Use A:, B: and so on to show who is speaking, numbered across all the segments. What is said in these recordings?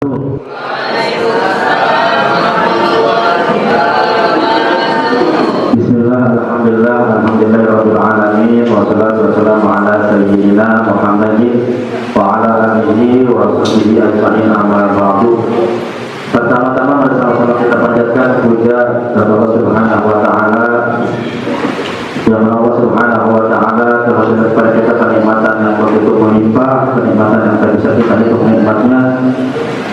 A: Bismillah, alhamdulillah, alhamdulillahirabbil alamin, wassalatu wassalamu ala sayyidina Muhammadin wa ala alihi wa sahbihi ajma'in, amma ba'du. Pertama-tama bersama-sama kita panjatkan puja kepada Allah Subhanahu wa taala. Yang Allah Subhanahu wa taala telah memberikan kepada kita kenikmatan yang begitu melimpah, kenikmatan yang tak bisa kita hitung nikmatnya.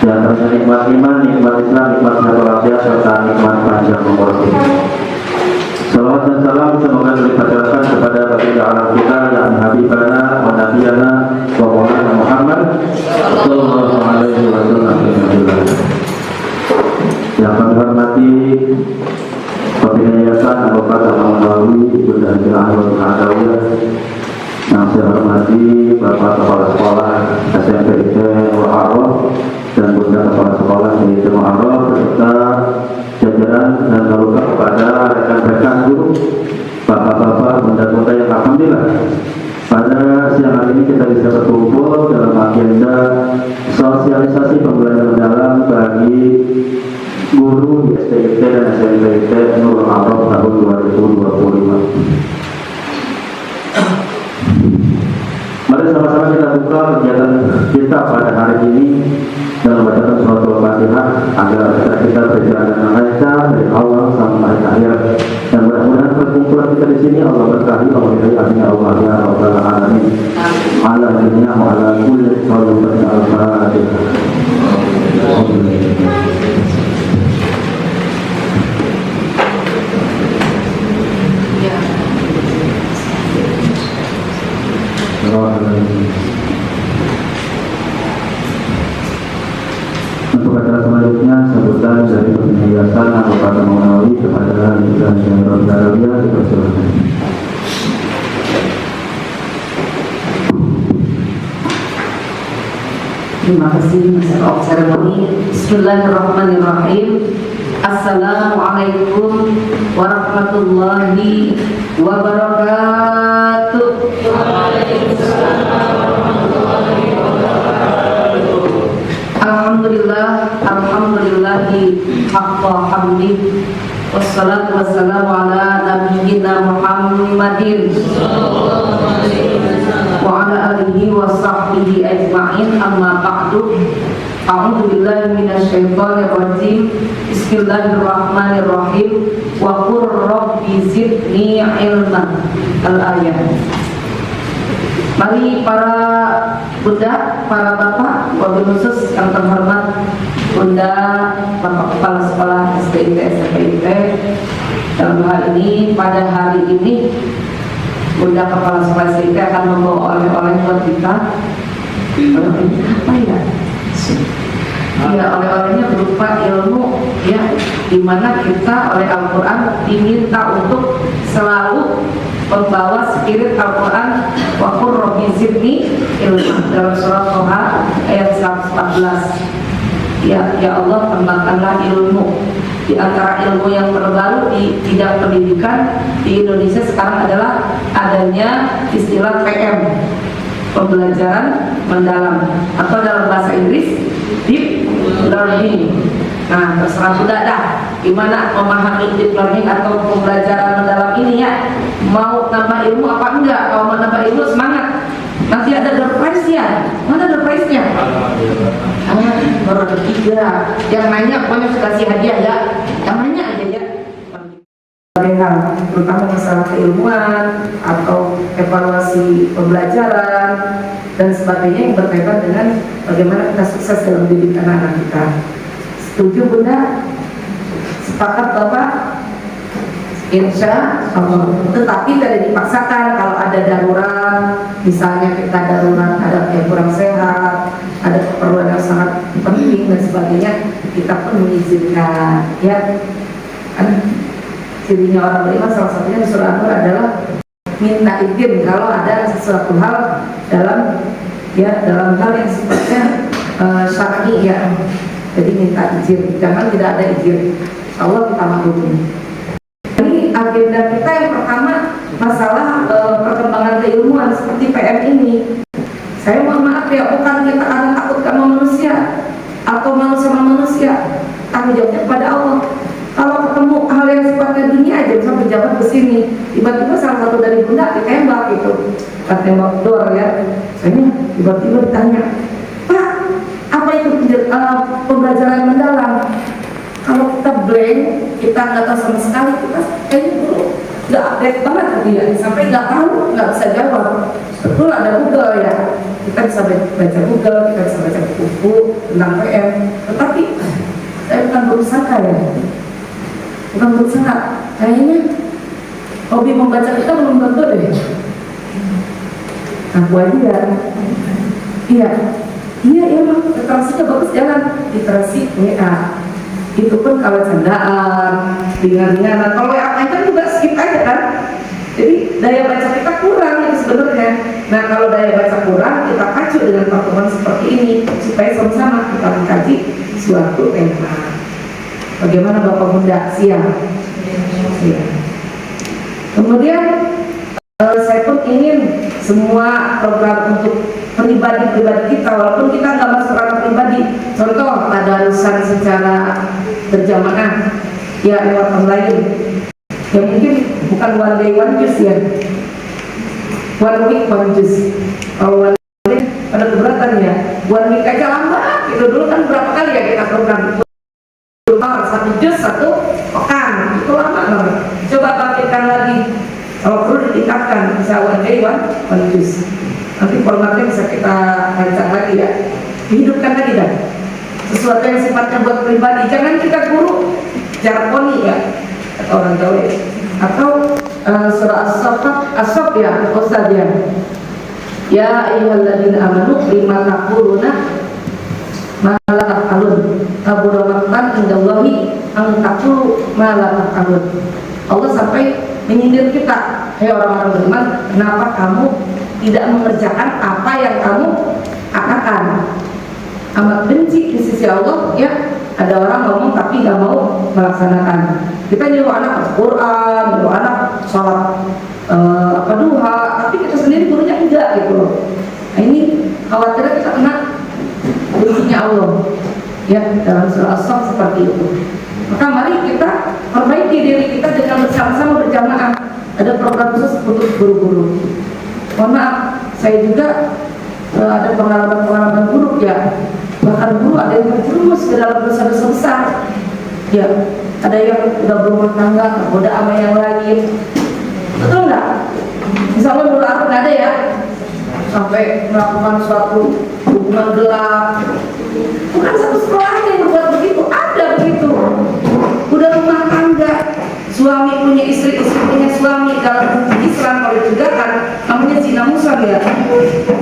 A: Di antaranya nikmat iman, nikmat Islam, nikmat walafiat serta nikmat panjang umur. Salawat dan salam semoga dilimpahkan kepada baginda alam kita yang habibana wa nabiyana wa maulana Muhammad sallallahu alaihi wasallam. Yang kami hormati Pembina Yayasan Bapak Al-Maulawi Bunda Al Adawiyah, yang saya hormati Bapak Kepala Sekolah SMPIT Muharram dan Bunda Kepala Sekolah SMPIT Muharram beserta jajaran dan lalu kepada rekan-rekan guru, bapak-bapak, bunda-bunda yang alhamdulillah pada siang hari ini kita bisa berkumpul dalam agenda sosialisasi pembelajaran dalam bagi guru di STIT dan SMPIT Nurul Arab tahun 2025. Mari sama-sama kita buka kegiatan kita pada hari ini dalam bacaan surat Al-Fatihah agar kita berjalan dengan lancar dari awal sampai akhir, dan mudah-mudahan perkumpulan kita di sini Allah berkahi, Allah beri amin ya Allah ya rabbal alamin. Ala dunya wa ala kulli sholibatin al-fatihah. Untuk acara selanjutnya sambutan dari Pembina Yayasan Bapak Al-Maulawi kepada Bunda Al Adawiyah, dipersilakan.
B: Terima kasih Master of Ceremony. Bismillahirrahmanirrahim. Assalamualaikum warahmatullahi wabarakatuh. Alhamdulillah, alhamdulillahi haqqa hamdi, wassalatu wassalamu ala nabiyyina Muhammadin wa ala alihi wa sahbihi ajma'in, amma ba'du. A'udzu billahi minasyaitonir rajim. Bismillahirrahmanirrahim. Wa qur rabbi zidni ilman. Al-ayat. Mari para bunda, para bapak, wabil khusus yang terhormat Bunda Bapak Kepala Sekolah STIT SMPIT, dalam hal ini pada hari ini Bunda Kepala Sekolah STIT akan membawa oleh-oleh buat kita. Apa ya? Ya, oleh-olehnya berupa ilmu, ya, dimana kita oleh Al-Quran diminta untuk selalu membawa spirit Al-Quran. Wa qur rabbi zidni ilma, dalam surah Toha ayat 114. Ya Allah, tambahkanlah ilmu. Di antara ilmu yang terbaru di bidang pendidikan di Indonesia sekarang adalah adanya istilah PM, pembelajaran mendalam, atau dalam bahasa Inggris deep learning. Nah, terserah sudah dah gimana memahami deep learning atau pembelajaran mendalam ini ya. Mau nambah ilmu apa enggak? Kalau mau nambah ilmu semangat. Nanti ada door prize-nya. Mana door prize-nya? Baru ada 3. Yang nanya pokoknya kasih hadiah ya. Yang nanya aja ya. Hal, terutama masalah keilmuan atau evaluasi pembelajaran dan sebagainya yang berkaitan dengan bagaimana kita sukses dalam mendidik anak-anak kita. Setuju Bunda? Sepakat Bapak? Insya Allah. Tetapi tidak dipaksakan. Kalau ada darurat, misalnya kita darurat ada yang kurang sehat, ada keperluan yang sangat penting dan sebagainya, kita pun mengizinkan. Ya, kan cirinya orang beriman salah satunya di surah An-Nur adalah minta izin kalau ada sesuatu hal dalam hal yang sifatnya syar'i ya. Jadi minta izin, jangan tidak ada izin. Allah kita maklumi. Ini agenda kita yang pertama masalah perkembangan keilmuan seperti PM ini. Saya mohon maaf ya, bukan kita karena takut sama manusia atau manusia sama manusia, tanggung jawabnya kepada Allah. Kalau ketemu hal yang sifatnya dunia aja, misalnya pejabat kesini, tiba-tiba salah satu dari bunda ditembak gitu, kan tembak dor ya, misalnya tiba-tiba ditanya, Pak, apa itu pembelajaran mendalam? Kalau kita blank, kita nggak tahu sama sekali, kita kayaknya dulu nggak update banget gitu ya, sampai nggak tahu, nggak bisa jawab. Betul ada Google ya, kita bisa baca Google, kita bisa baca buku tentang PM, tetapi saya bukan berusaha ya, bukan berusaha, kayaknya hobi membaca kita belum tentu deh. Aku aja ya, iya emang literasinya bagus, jalan literasi WA. Itu pun kalau candaan, ringan-ringan. Kalau WA kan juga skip aja kan. Jadi daya baca kita kurang itu sebenarnya. Nah kalau daya baca kurang, kita pacu dengan pertemuan seperti ini supaya sama-sama kita mengkaji suatu tema. Bagaimana Bapak Bunda siang? Kemudian saya pun ingin semua program untuk pribadi-pribadi kita, walaupun kita nggak masuk ranah pribadi, contoh tadarusan secara berjamaah ya lewat online ya, mungkin bukan one day one juice ya, one week one juice. Kalau one day ada keberatan ya, one week aja lama itu. Dulu kan berapa kali ya kita program satu juz satu pekan, itu lama banget. Coba bangkitkan lagi, kalau perlu ditingkatkan, bisa one day one juice. Nanti formatnya bisa kita rancang lagi ya, dihidupkan lagi kan sesuatu yang sifatnya buat pribadi. Jangan kita guru jargoni ya, kata orang Jawa ya. Atau surah As-Saff ya, Ustaz ya. Ya ayyuhalladzina amanu lima taquluna ma la taf'alun kabura maqtan indallahi an taqulu ma la taf'alun. Allah sampai menyindir kita, hai orang-orang beriman, kenapa kamu tidak mengerjakan apa yang kamu katakan? Amat benci di sisi Allah ya, ada orang ngomong tapi nggak mau melaksanakan. Kita nyuruh anak Al-Quran, nyuruh anak sholat duha, tapi kita sendiri gurunya enggak gitu loh. Nah ini khawatirnya kita kena bencinya Allah ya, dalam surah As-Saff seperti itu. Maka mari kita perbaiki diri kita dengan bersama-sama berjamaah. Ada program khusus untuk guru-guru. Mohon maaf, saya juga ada pengalaman-pengalaman buruk ya. Bahkan guru ada yang terjerumus ke dalam dosa-dosa besar. Ya, ada yang udah berumah tangga, tergoda sama yang lain. Betul nggak? Misalnya dulu aku nggak ada ya, sampai melakukan suatu hubungan gelap. Bukan satu sekolah yang berbuat begitu, ada begitu. Udah rumah tangga, suami punya istri, istri punya suami. Dalam Islam kalau ditegakkan namanya zina musam ya.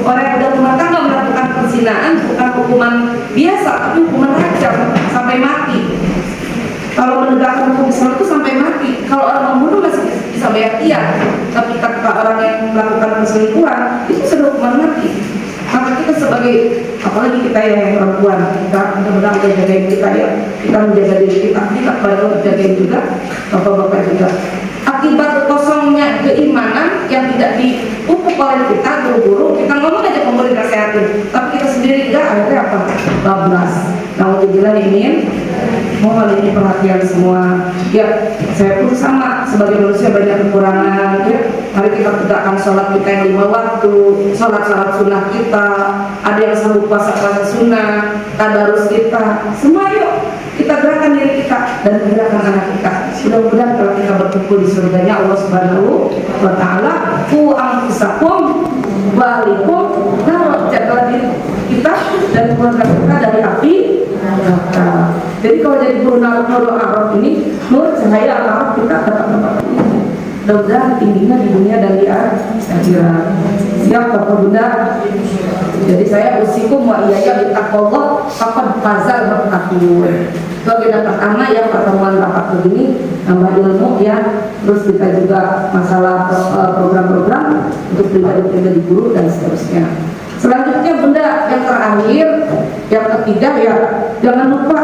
B: Orang yang udah rumah tangga melakukan perzinaan bukan hukuman biasa, tapi hukuman rajam sampai mati. Kalau menegakkan hukum Islam itu sampai mati. Kalau orang membunuh masih bisa bayar dia, tapi ketika orang yang melakukan perselingkuhan itu sudah hukuman mati. Maka kita sebagai, apalagi kita yang perempuan, kita benar-benar menjaga kita ya, kita menjaga diri kita pada menjaga juga bapak-bapak juga. Akibat kosongnya keimanan yang tidak dipupuk oleh kita guru-guru, kita ngomong aja pemerintah sehatin, tapi kita sendiri enggak, akhirnya apa? Bablas. Alhamdulillah ini mohon ini perhatian semua. Ya, saya pun sama sebagai manusia banyak kekurangan. Ya, mari kita tegakkan sholat kita yang 5 waktu, sholat sunnah kita, ada yang selalu puasa sunnah, tadarus kita, semua yuk kita gerakan diri kita dan gerakan anak kita. Mudah-mudahan kalau kita berkumpul di surganya Allah Subhanahu wa Ta'ala, ku anfusakum wa alikum, nah jagalah diri kita dan keluarga kita dari api neraka. Jadi kalau jadi guru Nurul Araf ini, nur cahaya Araf kita dapat ini. Mudah-mudahan tingginya di dunia dan di akhirat. Siap Bapak Bunda. Jadi saya usikum wa iyaya bittaqwallah faqad fazal muttaqun. Itu agenda pertama ya, pertemuan rapat begini nambah ilmu ya. Terus kita juga masalah program-program untuk pribadi-pribadi guru dan seterusnya. Selanjutnya Bunda yang terakhir, yang ketiga ya, jangan lupa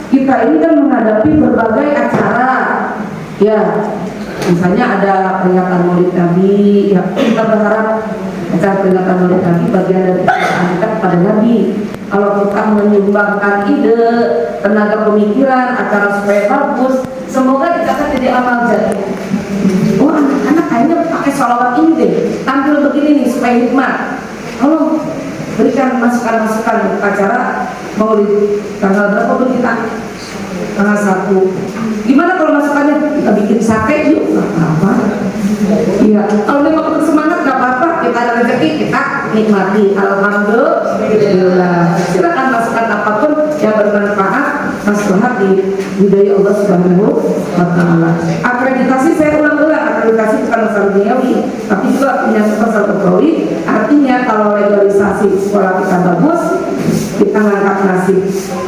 B: kita ini kan menghadapi berbagai acara ya. Misalnya ada peringatan Maulid Nabi, ya kita berharap acara peringatan Maulid Nabi bagian dari kecintaan kita kepada Nabi. Kalau kita menyumbangkan ide, tenaga pemikiran, acara supaya bagus, semoga kita akan jadi amal jariah. Oh, anak-anak kayaknya pakai sholawat ini deh, tampil begini nih supaya hikmat. Tolong berikan masukan-masukan acara Maulid tanggal berapa pun kita? Tanggal 1. Gimana kalau masukannya kita bikin sate yuk? Nggak apa-apa. Iya, kalau memang untuk semangat nggak apa-apa. Kita ada rezeki kita nikmati. Alhamdulillah. Silakan masukkan apapun yang bermanfaat, maslahat di budaya Allah Subhanahu wa Ta'ala. Akreditasi saya ulang-ulang, akreditasi bukan masalah duniawi, tapi juga menyangkut masalah ukhrawi. Artinya kalau legalisasi sekolah kita bagus, kita ngangkat nasib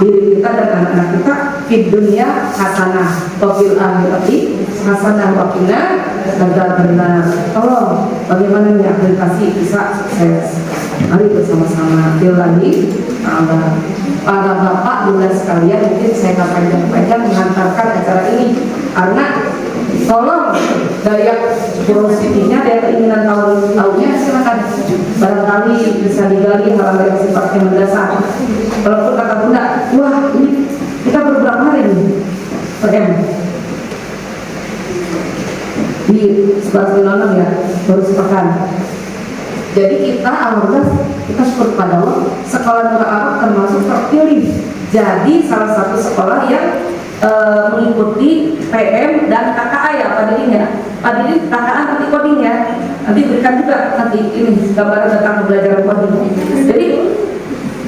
B: diri kita dan anak-anak kita di dunia hasanah, wa fil akhirati hasanah wa qina adzabannar. Tolong bagaimana nih akreditasi bisa sukses? Mari bersama-sama billahi ta'ala. Para bapak bunda sekalian, mungkin saya akan panjang-panjang mengantarkan acara ini karena tolong daya kurositinya, daya keinginan tahunya silakan, barangkali bisa digali hal-hal yang sifatnya mendasar. Walaupun kata bunda, wah ini kita beberapa hari nih PM di 11.06 ya, baru sepekan. Jadi kita alhamdulillah kita syukur kepada Allah, sekolah Nurul Arab termasuk terpilih jadi salah satu sekolah yang mengikuti PM dan KKA ya Pak Didin ya. Pak Didin KKA nanti coding ya, nanti berikan juga nanti ini gambaran tentang pembelajaran coding. Jadi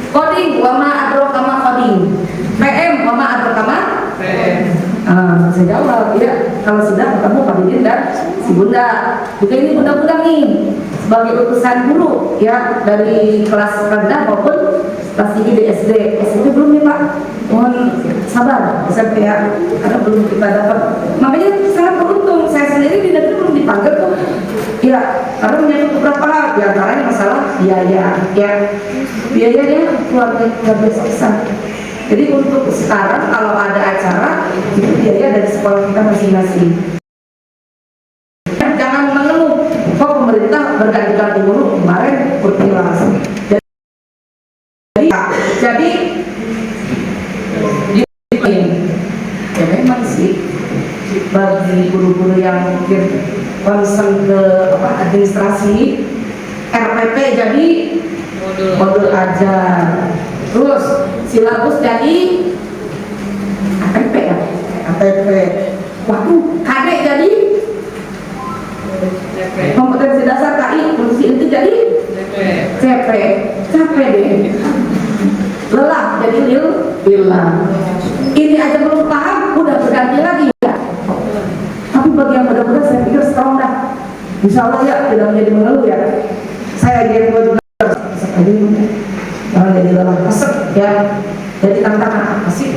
B: coding wama adrokama coding, PM wama adrokama PM. Saya jawab ya, kalau sudah ketemu Pak Didin dan si Bunda. Juga ini bunda-bunda nih sebagai utusan guru ya dari kelas rendah maupun kelas tinggi di SD. SMP belum nih Pak, mohon sabar SMP ya, karena belum kita dapat. Makanya sangat beruntung, saya sendiri di negeri belum dipanggil tuh ya, karena menyangkut beberapa hal, diantaranya masalah biaya ya, biayanya keluarga nggak besar. Jadi untuk sekarang kalau ada acara itu biaya dari sekolah kita masing-masing. Jangan mengeluh, kok pemerintah berganti-ganti mulu, kemarin berkilas. Jadi ya memang sih bagi guru-guru yang mungkin concern ke administrasi RPP jadi modul ajar, terus silabus jadi APP ya, APP. Waktu KD jadi kompetensi dasar KI, fungsi inti jadi CP, capek deh. Lelah jadi lillah. Ini aja belum paham, udah berganti lagi ya. Tapi bagi yang muda-muda saya pikir setahun dah. Insya Allah ya tidak menjadi mengeluh ya. Saya jadi juga jangan jadi lelah kesek ya. Jadi tantangan apa sih?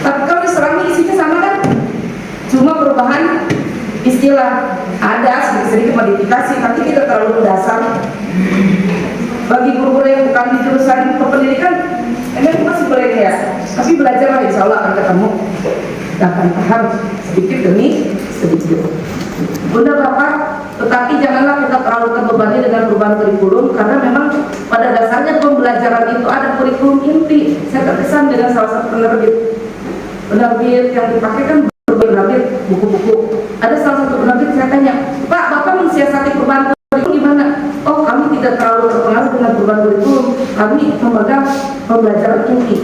B: Tapi kalau diserang isinya sama kan? Cuma perubahan istilah ada sedikit-sedikit modifikasi, tapi tidak terlalu mendasar. Bagi guru-guru yang bukan di jurusan kependidikan, emang masih boleh ya, tapi belajar lah, insya Allah akan ketemu dan akan paham sedikit demi sedikit. Bunda Bapak, tetapi janganlah kita terlalu terbebani dengan perubahan kurikulum, karena memang pada dasarnya pembelajaran itu ada kurikulum inti. Saya terkesan dengan salah satu penerbit yang dipakai kan penerbit buku-buku. Ada salah satu penerbit, saya tanya, Pak, Bapak mensiasati perubahan kurikulum gimana? Oh, kami tidak terlalu terpengaruh dengan perubahan kurikulum, kami memegang pembelajaran inti.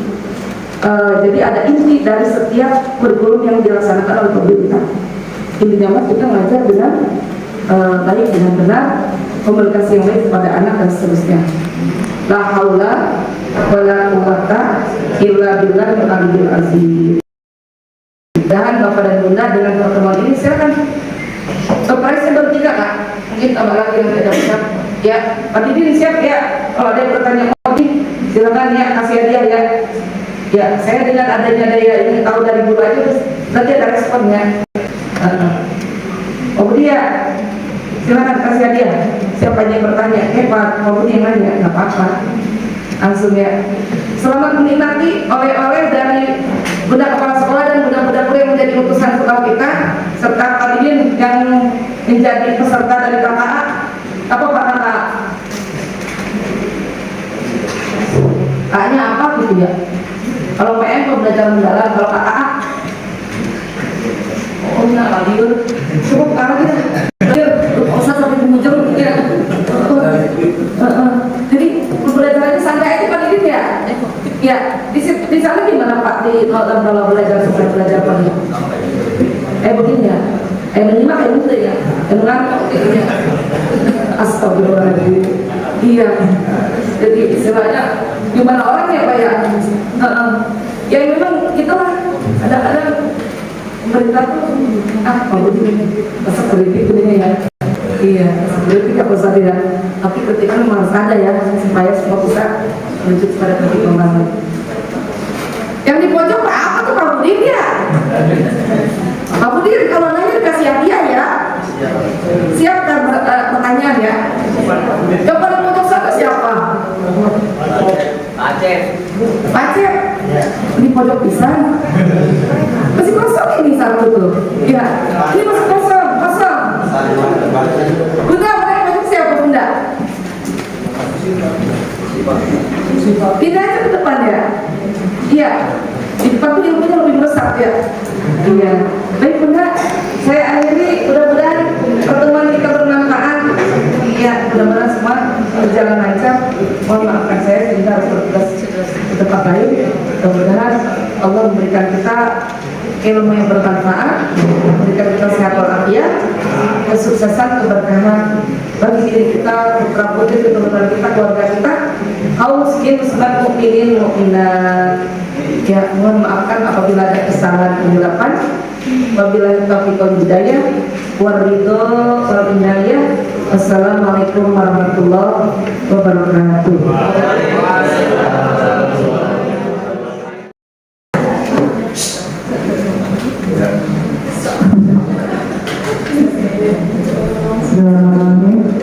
B: Jadi ada inti dari setiap kurikulum yang dilaksanakan oleh pemerintah. Intinya kita mengajar dengan baik, dengan benar, komunikasi yang baik kepada anak dan seterusnya. La haula wala quwwata illa billahil aliyyil azim. Dan Bapak dan Bunda dengan pertemuan ini silakan. Surprise yang bertiga Kak, mungkin tambah lagi yang tidak bisa. Ya, Pak Didin siap ya. Kalau ada yang bertanya lagi, silakan ya, kasih hadiah ya. Ya, saya dengan adanya daya ini tahu dari guru aja, terus nanti ada responnya. Oh dia, silakan kasih hadiah. Siapa yang bertanya? Pak, mau yang nanya, nggak apa-apa. Langsung ya. Selamat menikmati oleh-oleh dari Bunda Kepala Sekolah dan Bunda-Bunda Guru yang menjadi utusan sekolah kita, serta Pak Didin yang menjadi peserta dari KKA. Apa Pak KKA? A-nya apa? gitu ya. Kalau PM pembelajaran mendalam, kalau KKA oh enggak lagi coba karena kita usah sampai menjauh ya. Jadi pembelajarannya santai aja Pak Didin ya. Ya di sana gimana Pak kalau belajar supaya belajar Pak? Begini ya. Menyimak itu ya. Mengantuk ya. Astagfirullahaladzim. Iya. Jadi istilahnya gimana orangnya Pak ya? Ya memang gitulah. Kadang-kadang pemerintah tuh masa politik ini ya. Iya, politik apa saja. Tapi ketika memang harus ada ya supaya semua bisa menuju pada titik pembangunan. Yang di pojok apa tuh Pak Budin ya? Pak Budin kalau nanya dikasih hadiah ya. Siap kan pertanyaan ya? Yang pada pojok sana siapa? Aceh. Di pojok pisang. Masih kosong ini satu tuh. Ya, ini masih kosong. Bunda, pojok siapa Bunda? Pindah aja ke depan ya. Iya. Di depan tuh ilmunya lebih besar ya. Iya. Baik Bunda, saya akhiri mudah-mudahan pertemuan kita bermanfaat. Iya, mudah-mudahan semua berjalan lancar. Mohon maafkan saya sehingga harus bertugas ke tempat lain. Mudah-mudahan Allah memberikan kita ilmu yang bermanfaat, memberikan kita sehat walafiat, kesuksesan, keberkahan bagi diri kita, putra putri, keturunan kita, keluarga kita, kaum muslimin mukminin mukminat. Ya, mohon maafkan apabila ada kesalahan penjelasan. Wabillahi taufiq wal hidayah, waridho wal inayah. Wassalamualaikum warahmatullahi wabarakatuh.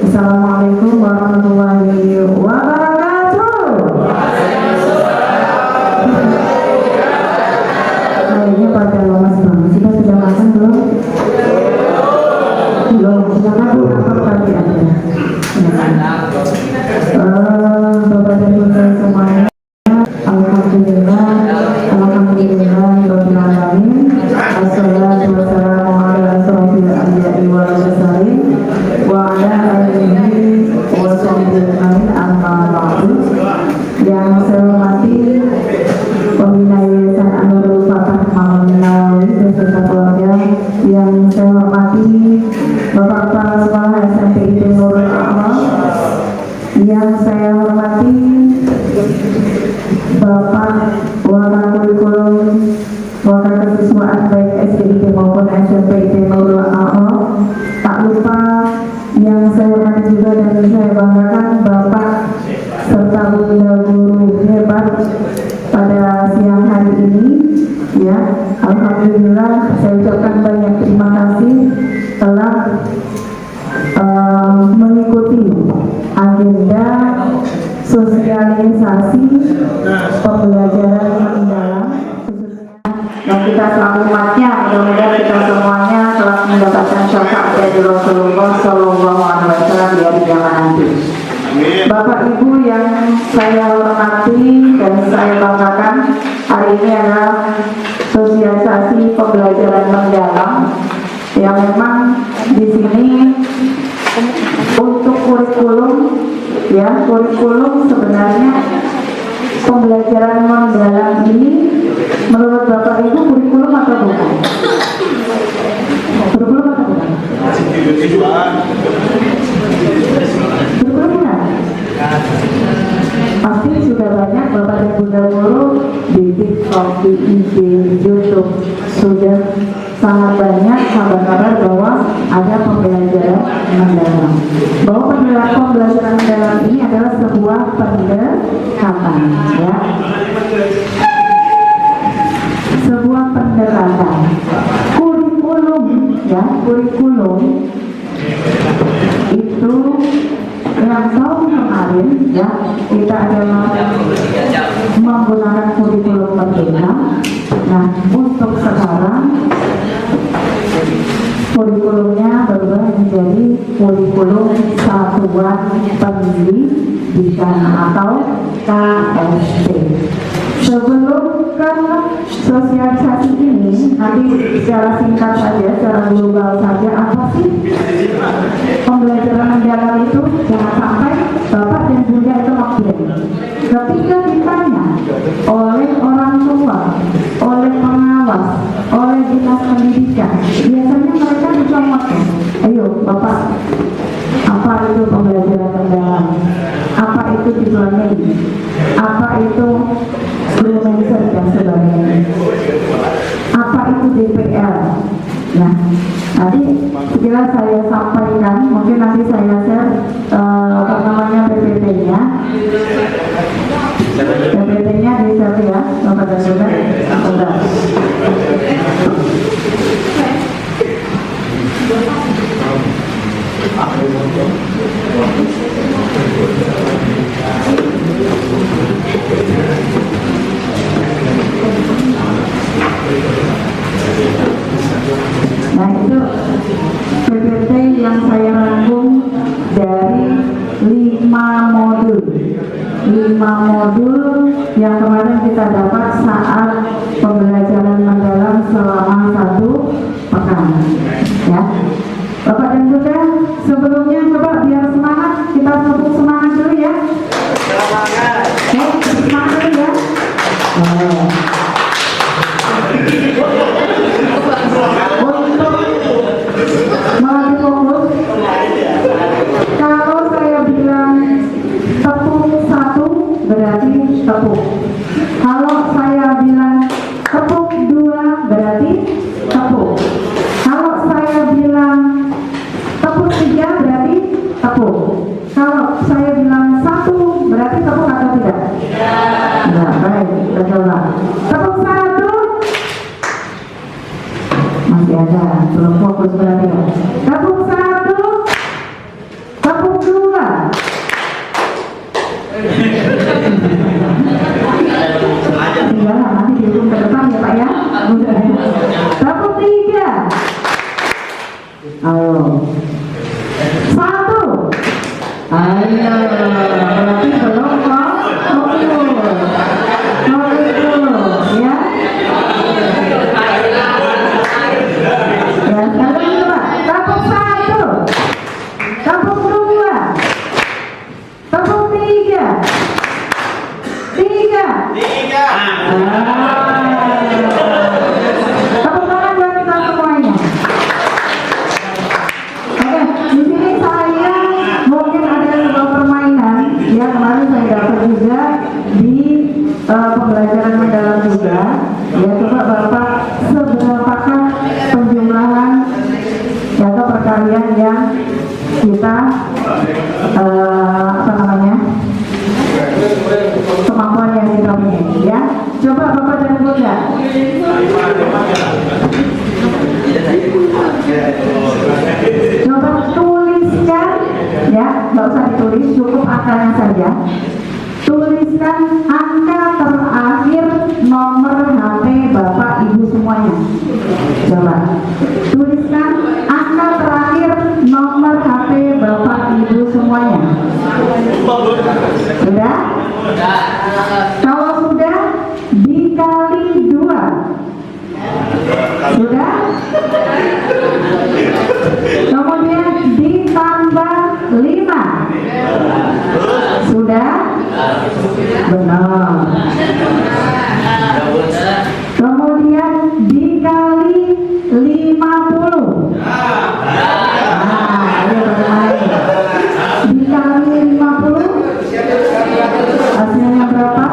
C: Assalamualaikum warahmatullahi wabarakatuh. Kayaknya pada lemas banget. Kita sudah makan belum? Belum. Silakan apa tadi ada? Bapak dan Ibu semuanya, alhamdulillah, rabbil alamin. Assalatu wassalamu ala asrofil anbiya'i wal mursalin wa ala alihi wa sahbihi amma ba'du. Yang saya hormati Pembina Yayasan Anurul Fatah Malam Nawawi beserta keluarga, yang saya hormati Bapak Kepala Sekolah SMP ITB Nurul Amal, yang saya hormati Bapak Wakil Kurikulum Wakil Kesiswaan baik SDIT maupun SMP ITB Nurul Amal. Tak lupa yang saya hormati juga dan saya banggakan Bapak serta Bunda guru hebat pada siang hari ini ya. Alhamdulillah, saya ucapkan banyak terima kasih telah mengikuti agenda sosialisasi pembelajaran mendalam yang kita selalu umatnya. Mudah-mudahan kita semuanya telah mendapatkan syafaat dari Rasulullah Shallallahu Alaihi Wasallam di hari kiamat nanti. Bapak Ibu yang saya hormati dan saya banggakan, hari ini adalah sosialisasi pembelajaran mendalam yang memang di sini untuk kurikulum ya, kurikulum sebenarnya pembelajaran mendalam ini menurut Bapak Ibu kurikulum atau bukan? Kurikulum atau bukan? Kurikulum bukan? Pasti sudah banyak Bapak dan Bunda guru di TikTok, di IG, di YouTube sudah sangat banyak kabar-kabar bahwa ada pembelajaran mendalam. Bahwa pembelajaran mendalam ini adalah sebuah pendekatan, ya. Sebuah pendekatan. Kurikulum, ya, kurikulum itu yang tahun kemarin ya kita adalah menggunakan kurikulum merdeka. Nah, untuk sekarang kurikulumnya berubah menjadi kurikulum satuan pendidikan atau KSP. Sebelum ke sosialisasi ini, nanti secara singkat saja, secara global saja, apa sih pembelajaran mendalam itu? Jangan sampai Bapak dan Bunda itu makin ketika ditanya oleh orang tua, oleh pengawas, oleh dinas pendidikan, biasanya mereka dicomot. Ayo Bapak, apa itu pembelajaran mendalam? Apa itu diplomat? Apa itu freelancer dan sebagainya? Apa itu DPR? Nah, nanti segera saya sampaikan, mungkin nanti saya share apa namanya PPT-nya. PPT-nya di share ya, Bapak dan Saudara. Nah, itu PPT yang saya rangkum dari 5 modul yang kemarin kita dapat saat pembelajaran mendalam selama 1 pekan ya. Bapak dan Bunda, sebelumnya coba biar semangat, kita tepuk semangat dulu ya. Semangat. Semangat dulu ya. Mulai fokus. Kalau saya bilang tepuk 1 berarti tepuk. Kalau saya bilang tepuk 2 berarti tepuk. Kalau saya bilang tepuk 3 berarti tepuk. Kalau saya bilang 1 berarti tepuk atau tidak? Nah, baik, kita coba. Tepuk 1. Masih ada, belum fokus berarti ya. Tepuk 1. Tepuk 2. Tinggal nanti dihitung ke depan ya Pak ya. Tepuk 3. Ayo. 1. Ayo. Berarti belum ya. Tepuk 1. Tepuk 2. Tepuk 3. 3. Tepuk tangan buat kita semuanya. Oke, di sini saya mungkin ada sebuah permainan ya, kemarin saya dapat juga di pembelajaran mendalam juga ya. Coba Bapak, seberapakah penjumlahan ya, atau perkalian yang kita apa namanya, kemampuan yang kita miliki ya. Coba Bapak dan Bunda. Coba tuliskan ya, nggak usah ditulis, cukup angkanya saja. Tuliskan angka terakhir nomor HP Bapak Ibu semuanya. Coba tuliskan angka terakhir nomor HP Bapak Ibu semuanya. Sudah? Kalau sudah, dikali 2. Sudah? Kemudian ditambah 5. Sudah? Benar. Kemudian dikali 50. Ayo bermain. Dikali 50. Hasilnya berapa?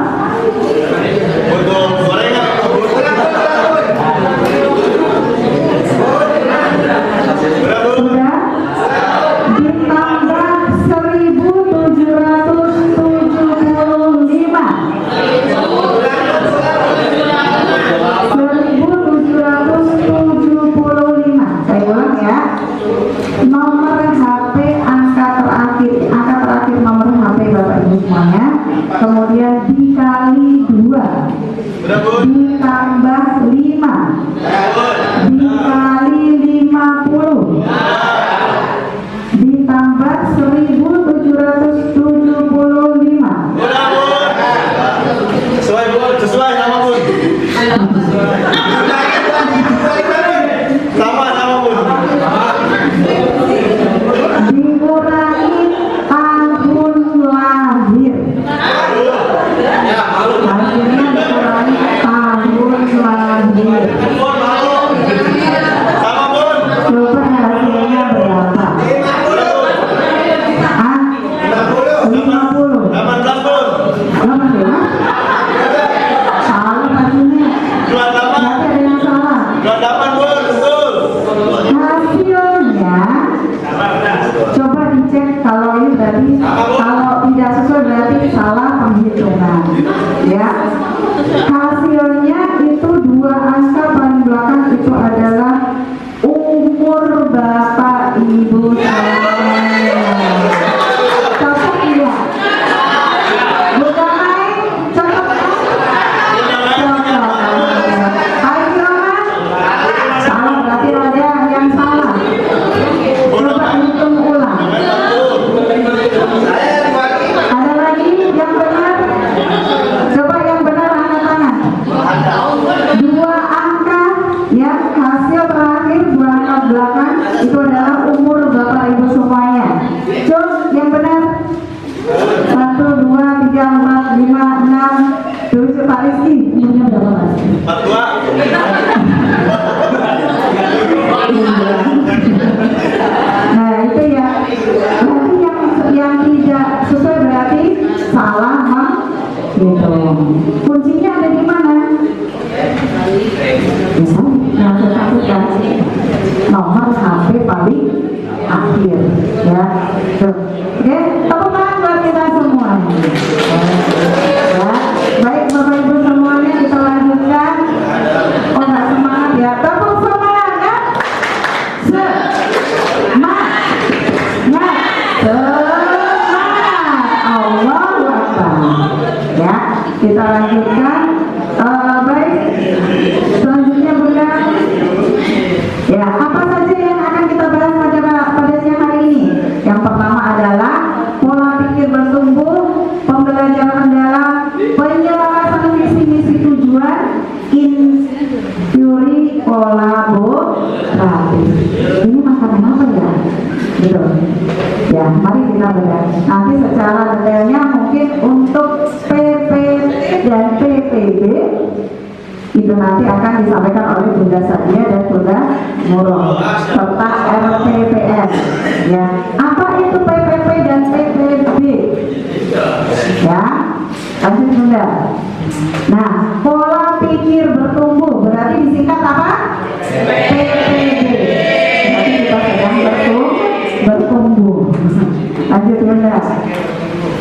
C: Sudah? Ditambah 1775. 1775. Saya ulang ya. Nomor HP angka terakhir nomor HP Bapak Ibu semuanya. Kemudian dikali 2. Ditambah 5. Dikali 50. umurnya berapa Mas?
D: 42.
C: Nah itu ya, berarti yang tidak sesuai berarti salah Mas. Gitu. Kuncinya ada di mana? Yang bersangkutan nomor HP paling akhir ya. Tuh. Oke, tepuk tangan buat kita semuanya. Ya. Baik Bapak Ibu semuanya, kita lanjutkan. Oh nggak semangat ya, tepuk semangat ya. Semangat. Allahu Akbar. Ya, kita lanjutkan. Baik, selanjutnya Bunda. Ya, apa saja yang akan kita bahas pada siang hari ini? Yang pertama adalah pola pikir bertumbuh, pembelajaran mendalam, penyelarasan visi-misi tujuan, inspirasi kolaboratif. Ini makanan apa ya? Gitu. Ya, mari kita bedah. Nanti secara detailnya mungkin untuk PPT dan PPB itu nanti akan disampaikan oleh Bunda Sadia dan Bunda Murong serta RPPS. Ya, apa itu PPP dan PPB? Ya, lanjut Bunda. Nah, pola pikir bertumbuh berarti disingkat apa? PPB. Berarti kita sedang bertumbuh. Lanjut Bunda.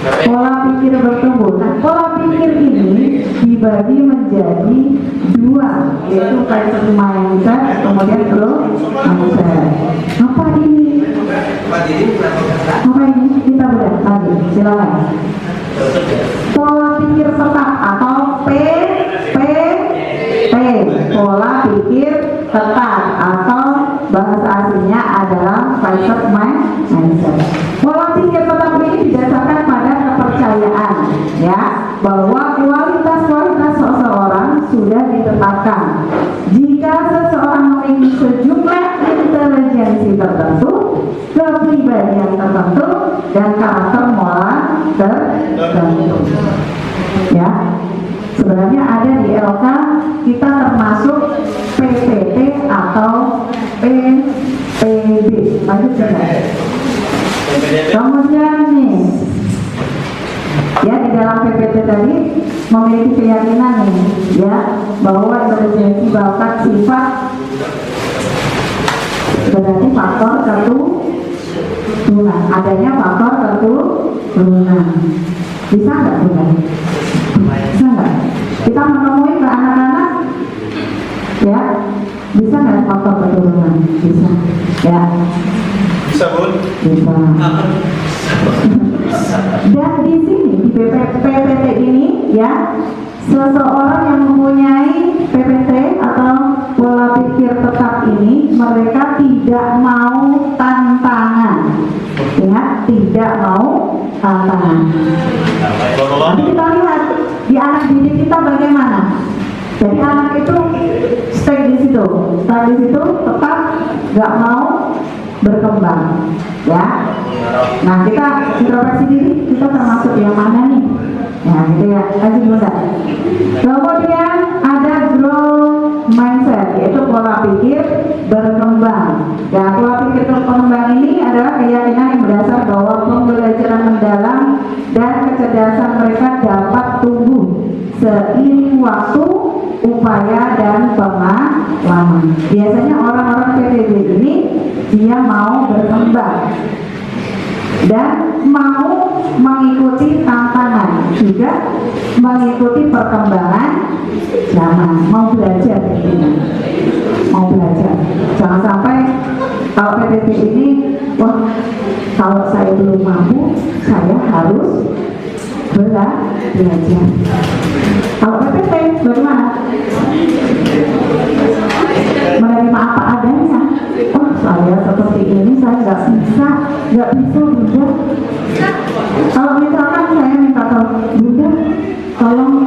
C: Pola pikir bertumbuh. Nah, pola pikir ini dibagi menjadi dua, yaitu mindset mindset, kemudian growth mindset. Apa ini? Apa ini? Kita bedah tadi. Silakan. Pola pikir tetap atau PPT. Pola pikir tetap atau bahasa aslinya adalah mindset mindset. Pola pikir tetap ini didasarkan pada kepercayaan, ya, bahwa kualitas seseorang sudah ditetapkan. Jika seseorang memiliki sejumlah intelijensi tertentu, kepribadian tertentu, dan karakter moral tertentu. Ya, sebenarnya ada di LK kita termasuk PPT atau PPB. Lanjut saja. Kemudian nih, ya, di dalam PPT tadi memiliki keyakinan nih, ya, bahwa intelijensi bakat sifat berarti faktor keturunan, adanya faktor keturunan. Bisa nggak Bunda? Bisa nggak? Kita menemui ke anak-anak, ya, bisa nggak faktor keturunan? Bisa, ya.
D: Bisa Bun?
C: Bisa. Dan di sini di PPT ini, ya, seseorang yang mempunyai PPT atau pola pikir tetap ini, mereka tidak mau tantangan. Ingat, tidak mau tantangan. Nanti kita lihat di anak didik kita bagaimana. Jadi anak itu stay di situ, tetap nggak mau berkembang, ya. Nah, kita introspeksi diri, kita termasuk yang mana nih? Nah, gitu ya, lanjut Bunda. Kemudian ada growth mindset, yaitu pola pikir berkembang. Ya, pola pikir berkembang ini adalah keyakinan yang berdasar bahwa pembelajaran mendalam dan kecerdasan mereka dapat tumbuh seiring waktu, upaya, dan pengalaman. Biasanya orang-orang PPB ini dia mau berkembang dan mau mengikuti tantangan, juga mengikuti perkembangan zaman, mau belajar, mau belajar. Jangan sampai kalau PPB ini, wah, kalau saya belum mampu, saya harus belajar. Kalau PPT bagaimana? Menerima apa adanya. Oh, saya seperti ini, saya nggak bisa Bunda. Kalau misalkan saya minta Bunda, tolong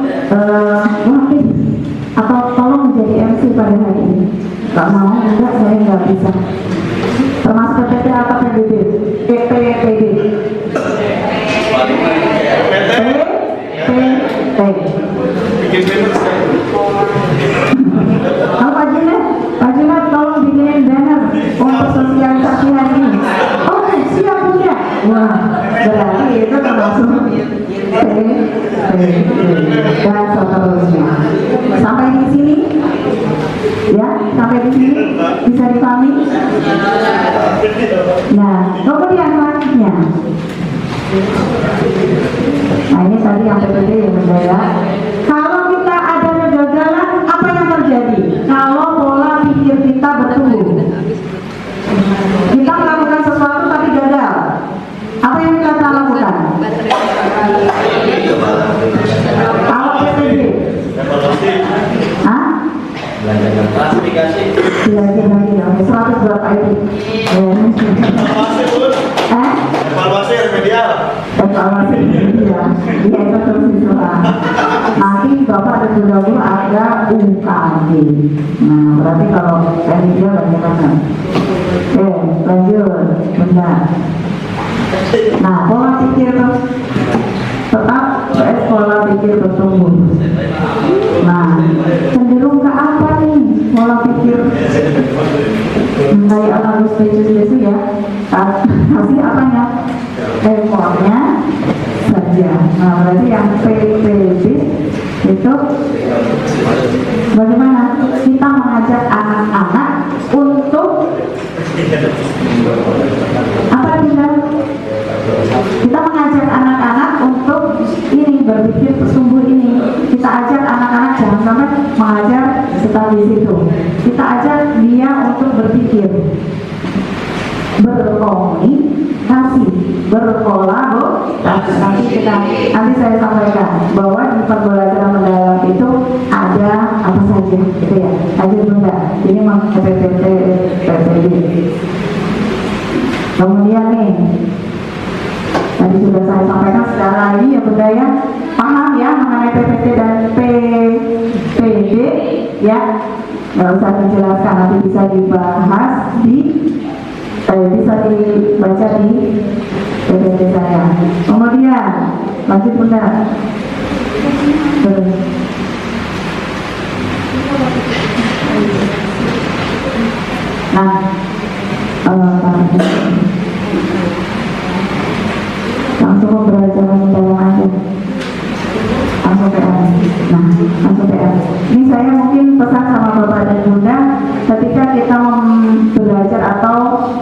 C: latih atau tolong menjadi MC pada hari ini. Nggak mau, Bunda, saya nggak bisa. Termasuk PPT atau PBB? PPD.
D: PT?
C: PPT.
D: Bikin paper
C: langsung dan seterusnya. Sampai di sini, ya, sampai di sini bisa dipahami. Nah, kemudian selanjutnya, nah ini tadi yang PPT yang mendadak. Kalau kita ada kegagalan, apa yang terjadi? Kalau pola pikir kita bertumbuh, kita melakukan sesuatu tapi gagal, apa yang kita lakukan? Kalau PPT, hah?
A: Klasifikasi.
C: Belajar lagi ya, 100 berapa itu?
D: Evaluasi remedial.
C: Evaluasi ya, iya itu terus disuruh. Nanti Bapak dan Bunda Guru ada UKD. Nah, berarti kalau remedial bagaimana? Lanjut, benar. Nah, pola pikir tetap pola pikir bertumbuh. Nah, cenderung ke apa nih pola pikir? Kayak analis spesies itu ya, kasih apanya? Ekornya saja. Nah, berarti yang PPB itu bagaimana kita mengajak anak-anak untuk apa kita? Kita mengajak anak-anak untuk ini berpikir tumbuh ini. Kita ajak anak-anak jangan sampai mengajar tetap di situ. Kita ajak dia untuk berpikir, berkomunikasi, berkolaborasi. Nanti saya sampaikan bahwa di pembelajaran mendalam itu ada apa saja, gitu ya. Lanjut Bunda. Ini PPT. Kemudian nih, tadi sudah saya sampaikan sekali lagi ya Bunda ya, paham ya mengenai PPT dan PPD ya, nggak usah dijelaskan, nanti bisa dibahas bisa dibaca di PPT saya. Kemudian lanjut Bunda. Nah, langsung pembelajaran mendalam aja, langsung PR. Nah, langsung PR. Ini saya mungkin pesan sama Bapak dan Bunda, ketika kita belajar atau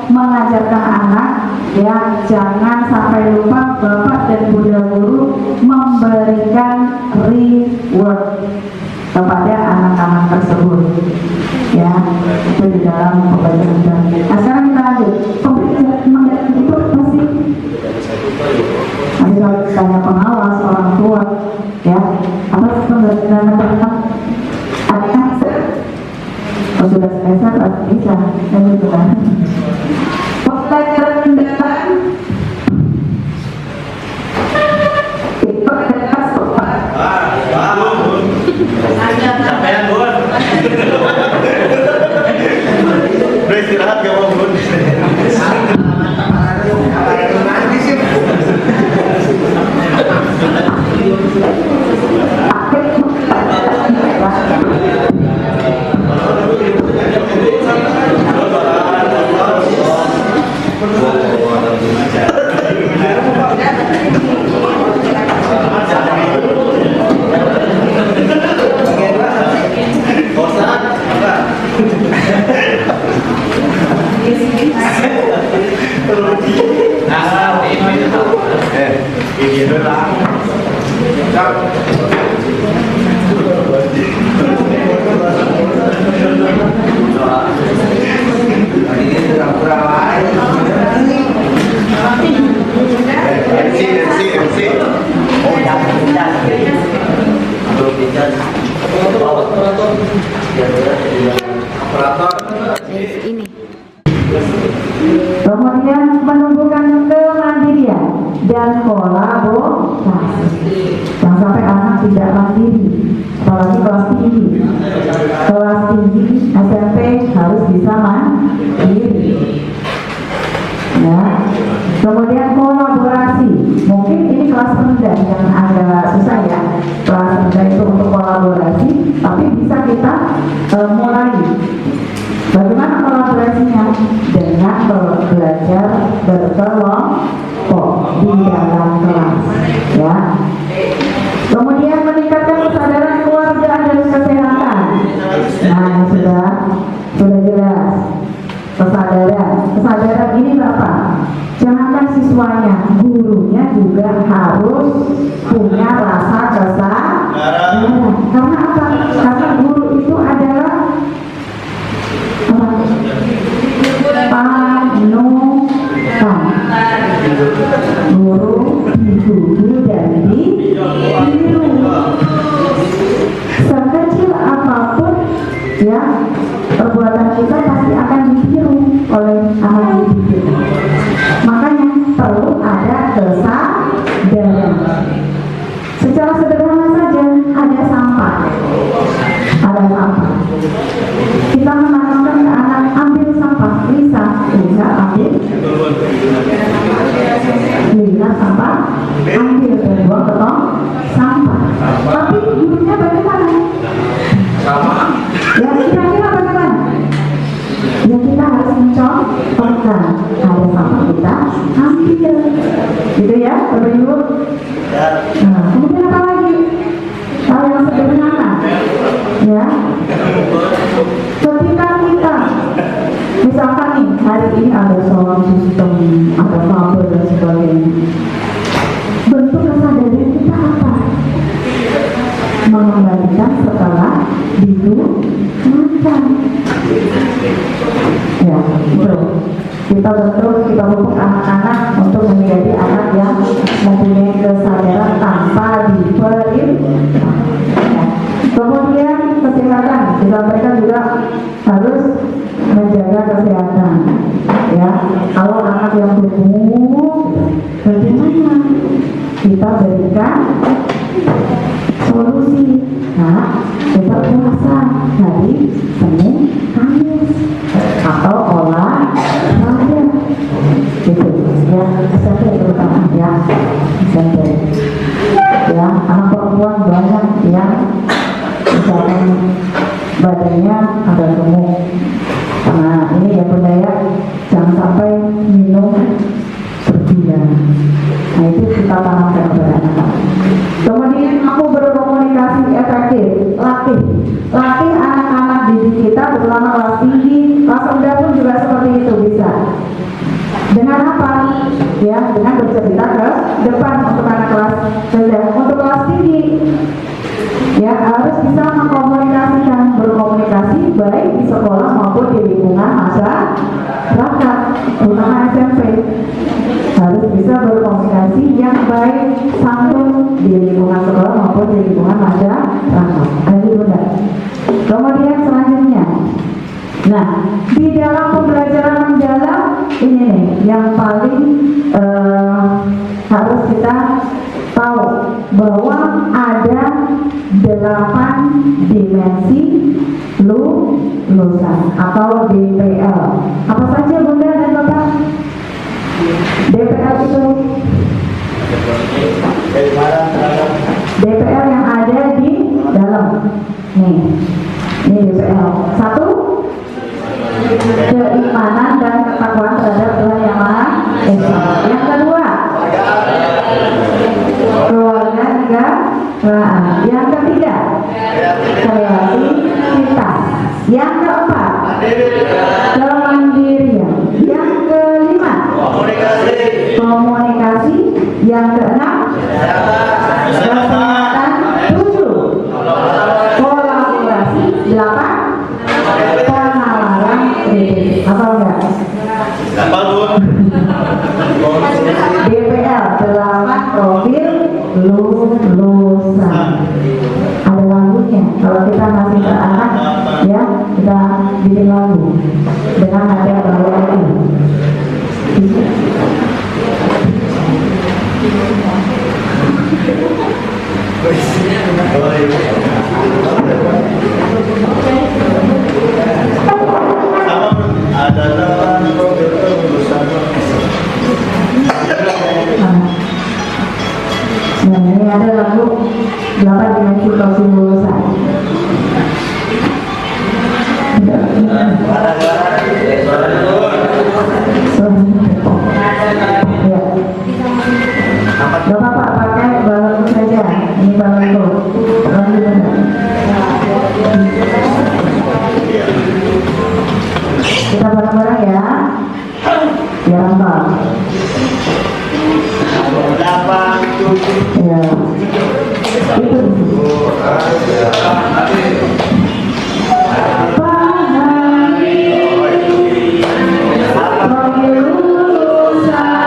C: mengajarkan anak, ya jangan sampai lupa Bapak dan Bunda Guru memberikan reward kepada anak-anak tersebut, ya itu di dalam pembelajaran. Nah, sekarang kita lanjut. Pembelajaran itu pasti ada tanya pengawas orang tua, ya apa pembelajaran tentang ada kalau sudah selesai pasti bisa dan itu kan pembelajaran mendatang itu adalah soal
D: Capaian Bun. Beristirahat gak mau Bun.
C: Kemudian menumbuhkan kemandirian dan kolaborasi. Jangan sampai anak tidak mandiri, apalagi kelas tinggi. Kelas tinggi SMP harus bisa mandiri. Ya. Kemudian kolaborasi. Mungkin ini kelas rendah yang agak susah ya. Kelas rendah itu untuk kolaborasi, tapi bisa kita mulai. Bagaimana kolaborasinya? Dengan belajar berkelompok di dalam kelas. dituduh dan ditiru. Sekecil apapun ya perbuatan kita pasti akan ditiru oleh anak didik kita. Makanya perlu ada kesadaran. Secara sederhana saja, ada sampah. Kita menanamkan ke anak, ambil sampah, Lisa ambil. Lisa sampah, ambil dan buang ke tong sampah. Tapi hidupnya bagaimana? Ya kira-kira bagaimana? Ya kita harus mencontohkan, ada sampah kita ambil, gitu ya, Bapak-Ibu. Nah, kemudian apa lagi? Hal yang sederhana, ya. Ketika kita, misalkan nih, hari ini ada sound system, ada kabel dan sebagainya. Bentuk kesadaran kita apa? Mengembalikan setelah digunakan. Ya, betul. Kita bentuk, kita pupuk anak-anak untuk menjadi anak yang mempunyai kesadaran tanpa diperintah. Ya. Kemudian kesehatan, mereka juga harus menjaga kesehatan. Ya, kalau anak yang gemuk, bagaimana kita berikan solusi? Nah, kita puasa hari Senin, Kamis, atau olahraga, gitu ya. SMP terutama ya, SMP ya. Anak perempuan banyak yang misalkan badannya agak gemuk. Nah, ini ya Bunda ya, jangan sampai minum berlebihan. Nah, itu kita tanamkan kepada anak. Kemudian aku berkomunikasi efektif, latih anak-anak didik kita, terutama kelas tinggi, kelas rendah pun juga seperti itu bisa. Dengan apa? Ya, dengan bercerita ke depan untuk anak kelas rendah. Untuk kelas tinggi, ya harus bisa mengkomunikasikan, berkomunikasi baik di sekolah maupun di lingkungan masyarakat, terutama SMP. Harus bisa berkomunikasi yang baik santun di lingkungan sekolah maupun di lingkungan masyarakat. Kemudian selanjutnya, nah di dalam pembelajaran mendalam ini nih yang paling harus kita tahu bahwa ada 8 dimensi lulusan atau DPL. Apa saja Bunda dan Bapak? DPL itu DPL yang ada di dalam. Nih, ini DPL. 1, keimanan dan ketakwaan terhadap Tuhan Yang Maha Esa. Yang kedua, keluarga negaraan. Yang ketiga, kreativitas. Yang keempat, kemandirian. Yang kelima, komunikasi. Yang keenam, kesehatan. 7, kolaborasi. 8, penalaran kritis. Apa enggak? DPL 8 profil lulusan. Ada lagunya. Kalau kita ngasih ke anak, ya kita bikin lagu dengan nada melodi.
D: Ada 8 profil lulusan.
C: Nah, ini ada lagu 8 dimensi profil lulusan. Gak apa-apa, pakai balon saja. Ini balon itu. Kita bareng-bareng ya. Biar hafal.
D: 8, 7.
C: Ya. Itu. Profil lulusan.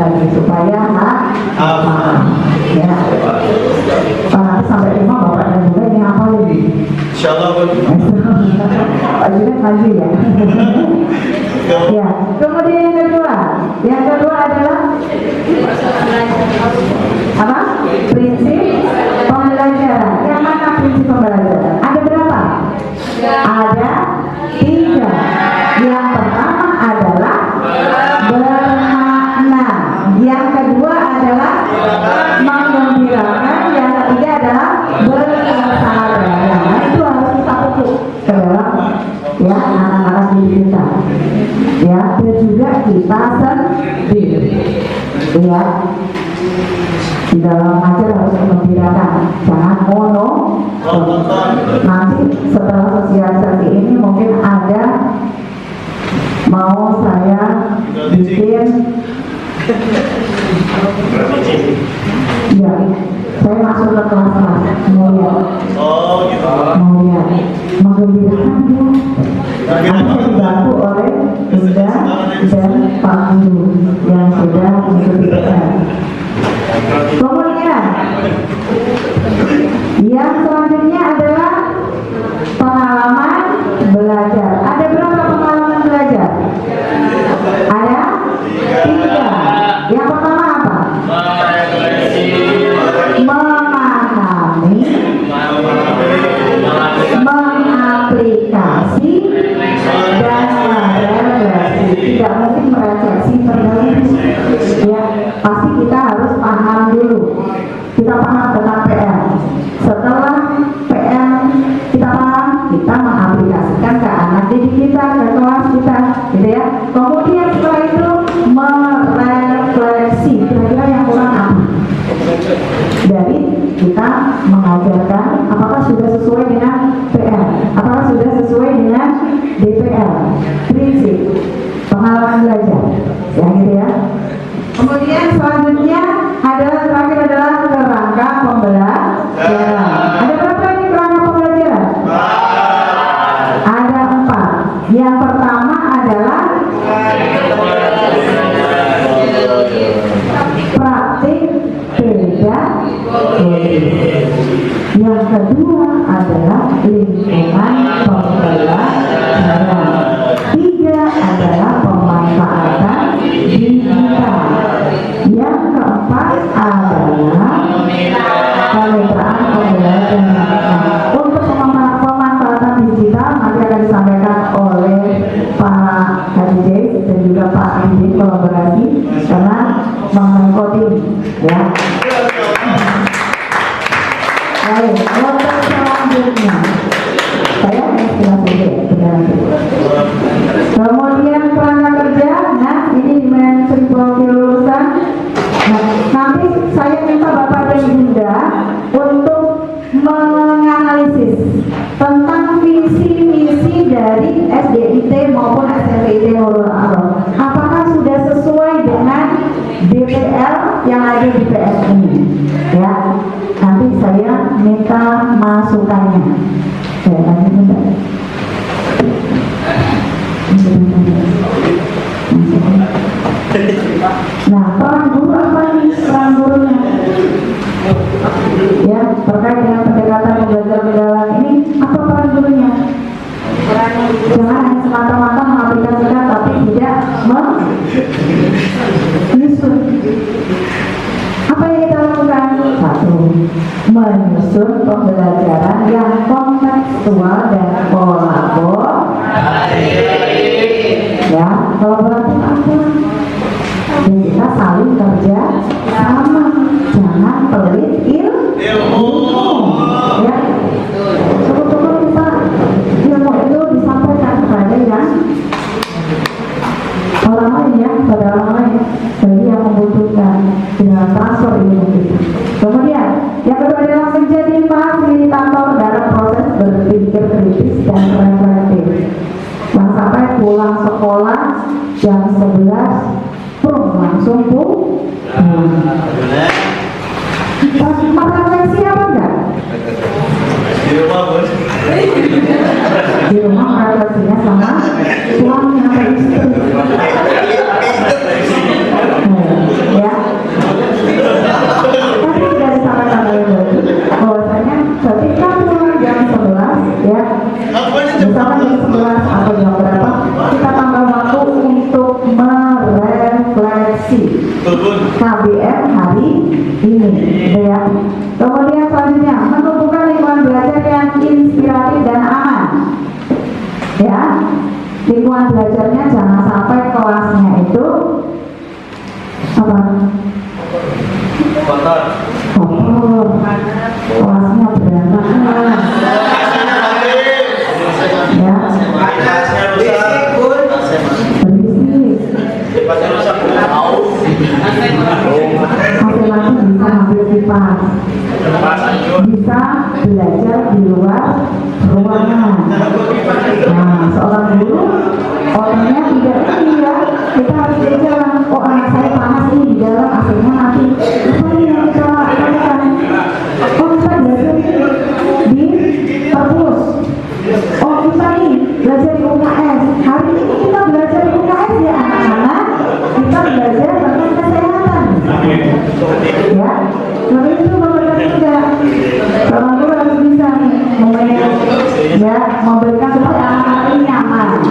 C: lagi supaya hafal. Ya. Nanti sampai rumah bapak dan juga ini hafalin.
D: Insyaallah Bu.
C: Pak Junet maju ya. Ya. Kemudian yang kedua adalah apa? Prinsip pembelajaran. Yang mana prinsip pembelajaran? Ada berapa? Ada 3. Yang pertama adalah bermakna. Yang kedua adalah menggembirakan. Yang ketiga adalah bersahabat. Nah, itu harus kita pupuk ke dalam ya anak-anak didik kita. Ya, dan juga kita sendiri. Ya, di dalam ajar harus menggembirakan, jangan mono. Nanti setelah sosialisasi ini mungkin ada mau saya bikin ya, saya masuk ke kelas-kelas mau lihat menggembirakan dia. Akan dibantu oleh Bunda dan Pak Guru yang sudah menggembirakan. Kemudian yang selanjutnya adalah pengalaman belajar. Ada berapa pengalaman belajar? Ada 3. Yang pertama apa? Memahami, mengaplikasi, dan merefleksi. Tidak mungkin merefleksi terus. Ya, pasti kita harus paham dulu. Kita paham tentang PM. Setelah PM kita paham, kita mengaplikasikan ke anak didik kita, ke kelas kita, gitu ya. Kemudian setelah itu merefleksi. Kira-kira yang kurang apa? Dari kita mengajarkan, apakah sudah sesuai dengan PM? Apakah sudah sesuai dengan DPL? Prinsip pengalaman belajar, ya gitu ya. Kemudian selanjutnya adalah terakhir adalah kerangka pembelajaran. Ada berapa ini kerangka pembelajaran? Ada 4. Yang pertama adalah praktik pedagogis. Yang kedua adalah lingkungan pembelajaran. 3 adalah pemanfaatan digital. Yang keempat adalah kemitraan pembelajaran. Untuk pemanfaatan digital nanti akan disampaikan oleh Pak Haji dan juga Pak Andi kolaborasi karena mengenai coding ya. Baik, untuk selanjutnya saya istilah benar. Kemudian kerangka kerja, nah ini dimensi profil lulusan. Nah, nanti saya minta Bapak dan Bunda untuk menganalisis tentang visi misi dari SDIT maupun SMPIT Nurul Alam. Apakah sudah sesuai dengan DPL yang ada di PS ini? Ya, nanti saya minta masukannya. Saya nanti minta. Nah, peran guru apa nih? Peran gurunya ya, terkait dengan pendekatan belajar mendalam ini, apa peran gurunya? Jangan hanya semata-mata mengaplikasikan tapi tidak menyusun. Apa yang kita lakukan? 1. Menyusun pembelajaran yang kontekstual dan kolaboratif. Ya, kolaboratif apa? Dan kita saling kerja sama, jangan pelit ilmu. Ya, cukup-cukup kita ilmu itu disampaikan kepada yang orang lain ya, pada orang lain, bagi yang membutuhkan dengan transfer ilmu kita. Kemudian yang kedua adalah menjadi fasilitator dalam proses berpikir kritis dan reflektif. Jangan sampai pulang sekolah jam 11 langsung pulang. Merefleksi apa enggak? Di rumah refleksinya sama suami atau istri. Ya, Misalkan jam 11 atau jam berapa, kita tambah waktu untuk merefleksi KBM hari ini, gitu ya. Kemudian selanjutnya, menumbuhkan lingkungan belajar yang inspiratif dan aman. Ya, lingkungan belajarnya jangan sampai kelasnya itu apa? Kotor, kelasnya berantakan. Ya, laki-laki bisa ambil kipas, bisa belajar di luar ruangan. Nah, seorang guru orangnya tidak ya, kita harus belajar. Oh, anak saya panas nih di dalam, AC-nya mati. Apa yang kita lakukan? Oh, kita belajar di perpus. Oh, kita nih belajar di UKS. Hari ini kita belajar di UKS ya anak-anak. Kita belajar tentang kesehatan. Ya, tapi itu memberikan juga. Orang tua harus bisa nih memberikan supaya anak-anak ini nyaman.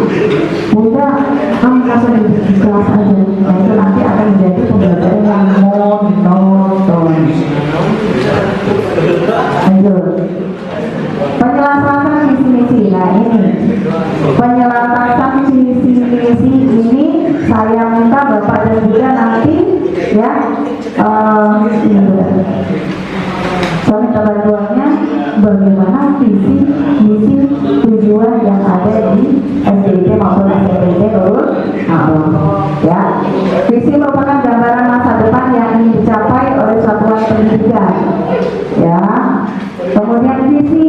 C: Mudah, kamu kasih di kelas aja. Nah, itu nanti akan menjadi pembelajaran yang monoton. Lanjut. Penyelesaian misi-misi. Nah, ini penyelesaian misi-misi ini saya minta Bapak dan Bunda nanti ya saya minta bantuannya bagaimana visi misi tujuan yang ada di SDIT maupun SDIT Nurul Ma'ruf ya. Visi merupakan gambaran masa depan yang ingin dicapai oleh satuan pendidikan ya. Kemudian visi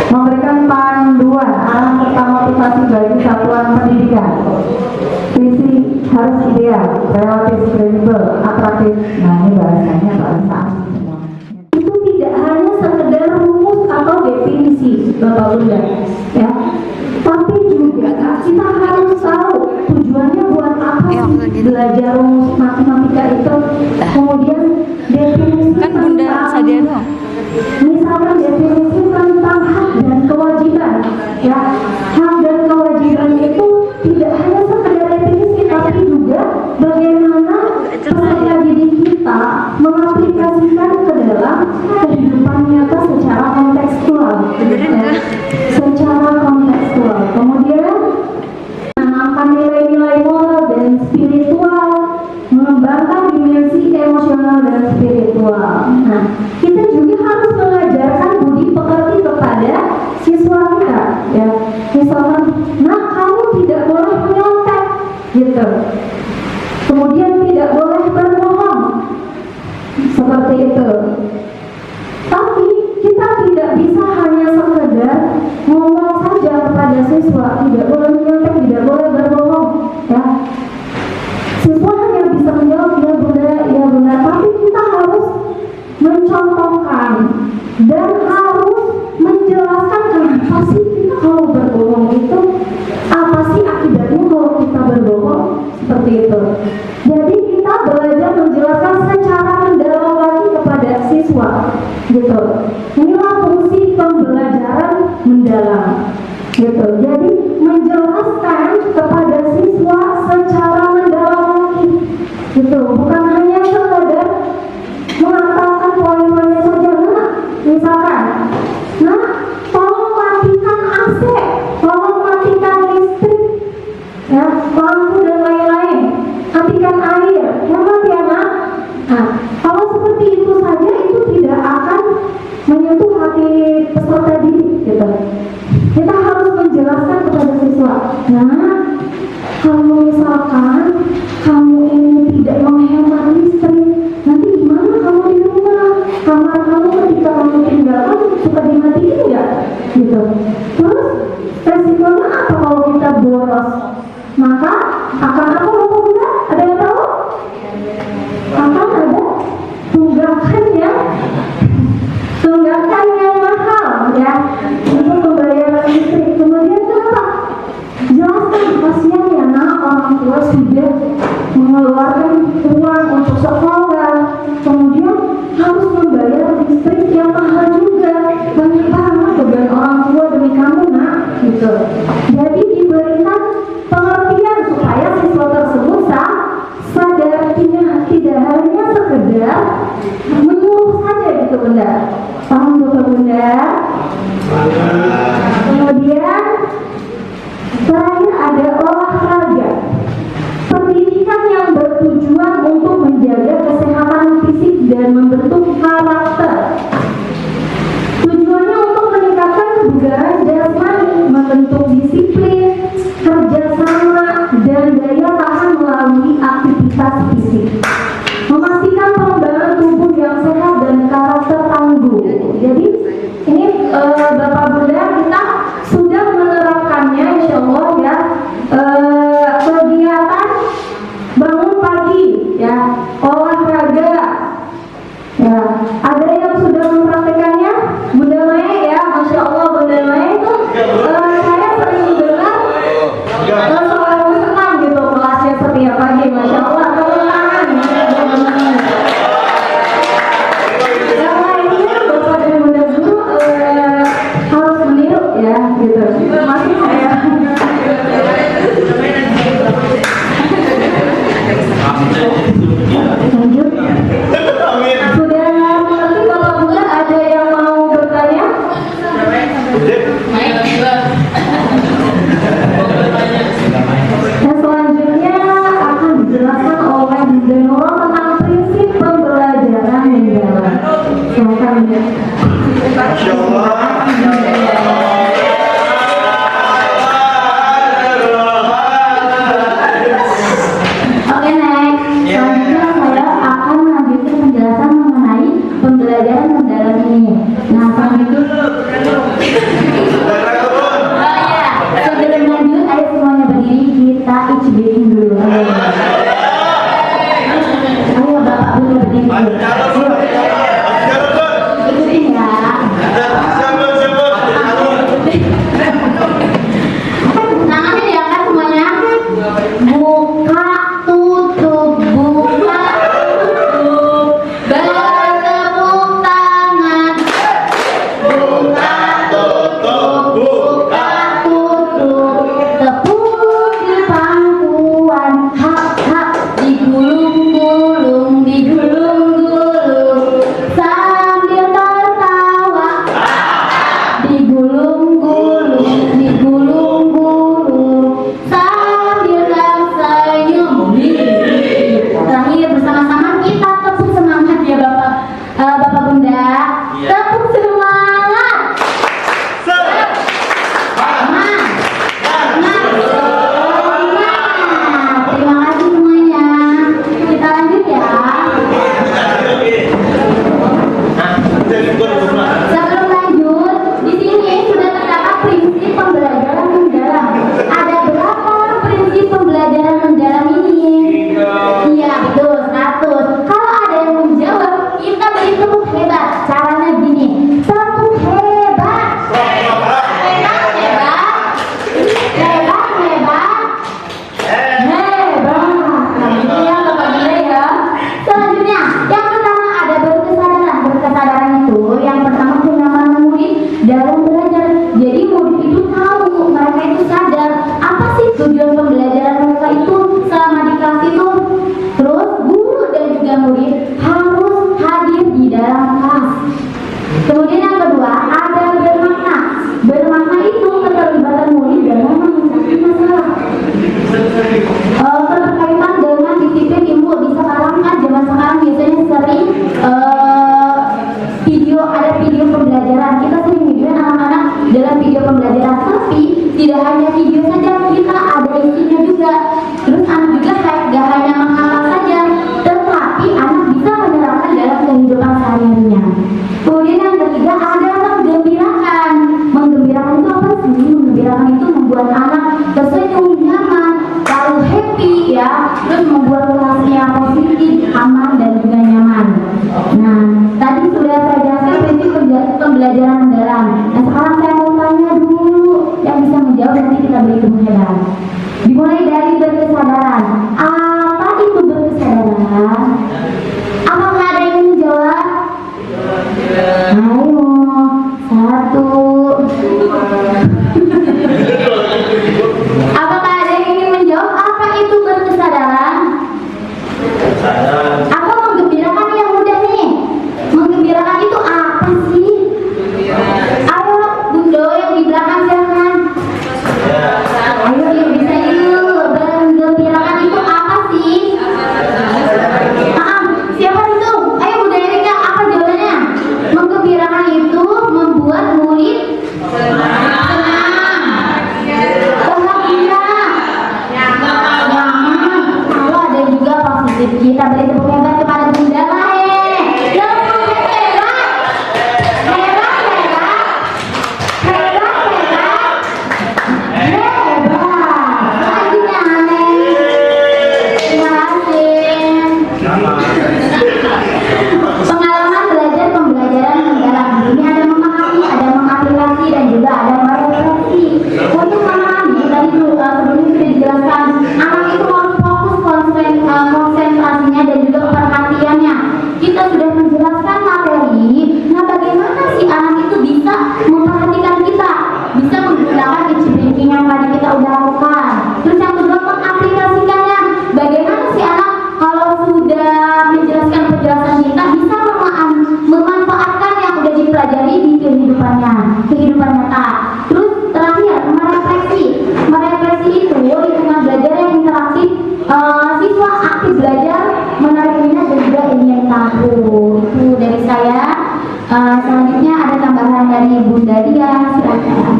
C: memberikan panduan arah serta motivasi bagi satuan pendidikan. Visi harus ideal, relatif, kredibel, atraktif. Nah, ini bahasanya bahasa itu tidak hanya sekedar rumus atau definisi, Bapak Bunda, ya. Tapi juga kita harus tahu tujuannya buat apa sih belajar rumus matematika itu. Kemudian definisi
E: kan Bunda Sadiano.
C: Misalkan definisi tentang hak dan kewajiban, ya. Hak dan kewajiban itu tidak hanya sekedar definisi, tapi juga bagaimana peserta didik kita mengaplikasikan ke dalam kehidupan nyata secara kontekstual, ya. Secara kontekstual. Kemudian menanamkan nilai-nilai moral dan spiritual, mengembangkan dimensi emosional dan spiritual. Nah, kita juga harus mengajarkan budi pekerti kepada siswa kita, ya. Misalkan, nah kamu tidak boleh menyontek, gitu. Kemudian tidak boleh berbohong, seperti itu. Tapi kita tidak bisa hanya sekedar ngomong saja kepada siswa, tidak boleh menyontek, tidak boleh berbohong, ya. Siswa hanya bisa menjawab ya bunda, tapi kita harus mencontohkan dan harus menjelaskan kenapa sih kita kalau berbohong itu, apa sih akibatnya kalau kita berbohong, seperti itu. Jadi kita belajar menjelaskan secara mendalam lagi kepada siswa, gitu. Inilah fungsi pembelajaran mendalam, gitu. Jadi menjelaskan kepada siswa secara mendalam lagi, gitu. Bukan hanya sekedar mengatakan poin-poinnya saja. Nah, misalkan, nah tolong matikan AC, tolong matikan listrik, ya, lampu dan lain-lain, matikan air, hemat ya nak. Nah, kalau seperti itu saja itu tidak akan menyentuh hati peserta didik, gitu. Kita harus menjelaskan kepada siswa. Nah, kalau misalkan kamu ini tidak menghemat listrik, nanti gimana kamu di rumah? Kamar kamu ketika kamu tinggalkan suka dimatiin nggak? Gitu. Terus resikonya apa kalau kita boros? Maka akan apa Bapak Bunda? Ada yang tahu? Akan ada tunggakan yang mahal, ya, untuk pembayaran listrik. Kemudian kenapa? Jelaskan, kasihan ya nak, orang tua sudah mengeluarkan uang untuk sekolah, kemudian harus membayar listrik yang mahal juga, banyak banget.
E: gitu. Jadi diberikan pengertian supaya siswa tersebut sadar, tidak hanya sekedar menyuruh saja gitu Bunda. Paham Bapak Bunda? Kemudian terakhir ada olahraga. Pendidikan yang bertujuan untuk menjaga kesehatan fisik dan membentuk karakter. Tujuannya untuk meningkatkan kebugaran jasmani, membentuk disiplin, kerjasama, dan daya tahan melalui aktivitas fisik. Memastikan pengembangan tubuh yang sehat dan karakter tangguh. Jadi ini Bapak Bunda kita sudah menerapkannya insya Allah ya. Kegiatan bangun pagi ya, olahraga ya, ada yang sudah mempraktekannya. Bunda Maya ya, Masya Allah Bunda Maya itu saya sering dengar selalu senang gitu kelasnya setiap pagi, Masya Allah. Tepuk tangan yang lainnya Bapak dan Bunda Guru harus meniru ya gitu. Masih saya lanjut. Sudah mengerti Bapak Bunda, ada yang mau bertanya? Dan selanjutnya akan dijelaskan oleh Bunda Nurul tentang prinsip pembelajaran mendalam. Silakan ya.
D: Masya Allah.
E: Oke, next. Selanjutnya saya akan melanjutkan penjelasan mengenai pembelajaran mendalam ini. Nah, selanjutnya sebelum lanjut, ayo semuanya berdiri, kita icbing dulu. Ayo Bapak Bunda berdiri dulu. Ikutin ya. Tangannya diangkat semuanya. Buka, tutup, buka, tutup. Bertepuk tangan. Buka, tutup, buka, tutup. Tepuk di pangkuan. Hak, hak. Digulung-gulung, digulung-gulung. Sambil tertawa. Digulung-gulung, digulung-gulung. Sambil tersenyum. Terakhir bersama-sama kita tepuk semangat ya Bapak Bunda. Tepuk semangat. Semangat. Terima kasih semuanya. Kita lanjut ya. Sebelum lanjut, di sini sudah terdapat prinsip pembelajaran mendalam. Ada berapa prinsip pembelajaran mendalam ini? Iya betul, 100. Kalau ada yang menjawab, kita beri tepuk hebat. Caranya gini, tepuk hebat. Hebat, hebat. Hebat, hebat. Hebat. Nah, itu ya Bapak Bunda ya. Selanjutnya, yang pertama ada berkesadaran. Berkesadaran itu yang pertama kenyamanan murid dalam belajar. Jadi murid itu tahu, mereka itu sadar apa sih tujuan pembelajaran mereka itu selama di kelas itu. Terus guru dan juga murid harus hadir di dalam kelas. Kemudian yang kedua ada bermakna. Bermakna itu keterlibatan murid dalam menyelesaikan masalah. Keterkaitan dengan disiplin ilmu di sekarang kan zaman sekarang biasanya sering ada video pembelajaran. Kita sering videoin anak-anak dalam video pembelajaran, tapi tidak hanya video saja, kita ada isinya juga. Terus anak juga gak hanya menghafal saja, tetapi anak bisa menerapkan dalam kehidupan sehari-harinya. Kemudian yang ketiga ada menggembirakan. Menggembirakan itu apa sih? Menggembirakan itu membuat anak tersenyum, nyaman, lalu happy ya. Terus membuat kelasnya positif, aman dan juga nyaman. Nah, tadi sudah saya jelaskan prinsip pembelajaran mendalam. Nah, sekarang saya mau tanya dulu, yang bisa menjawab nanti kita beri tepuk hebat. Dimulai dari berkesadaran. Apa itu berkesadaran? Apakah ada yang menjawab? Ayo, 1. Nah, kehidupan nyata. Terus terakhir, merefleksi itu lingkungan belajar yang interaktif, siswa aktif belajar, menarik minat dan juga ingin tahu. Itu dari saya. Selanjutnya ada tambahan dari Bunda Dia, silakan.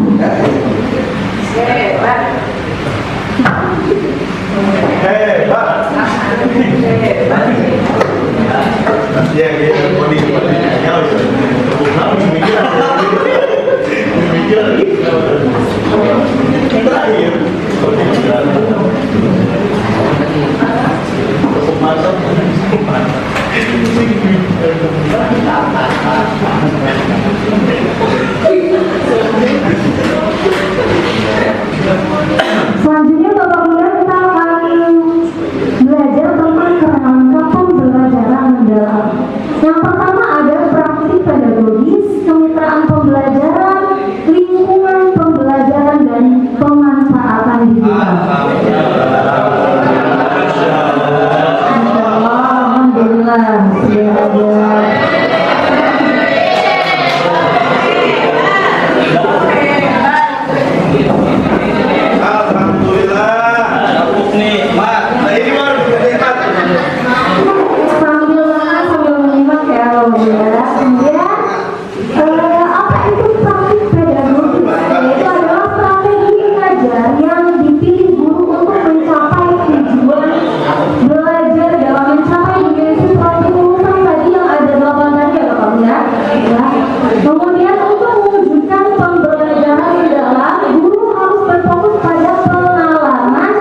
C: Selanjutnya Bapak Bunda kita akan belajar tentang kerangka pembelajaran mendalam. Yang pertama ada praktik pedagogis, kemitraan pembelajaran, lingkungan pembelajaran dan pemanfaatan digital. Alhamdulillah sudah ada. Sambil menyimak ya Bapak Bunda. Kemudian apa itu praktik pedagogis? Itu adalah strategi mengajar yang dipilih guru untuk mencapai tujuan belajar dalam mencapai dimensi praktik urusan tadi yang ada 8 tadi ya Bapak Bunda. Ya. Kemudian untuk mewujudkan pembelajaran mendalam, guru harus berfokus pada pengalaman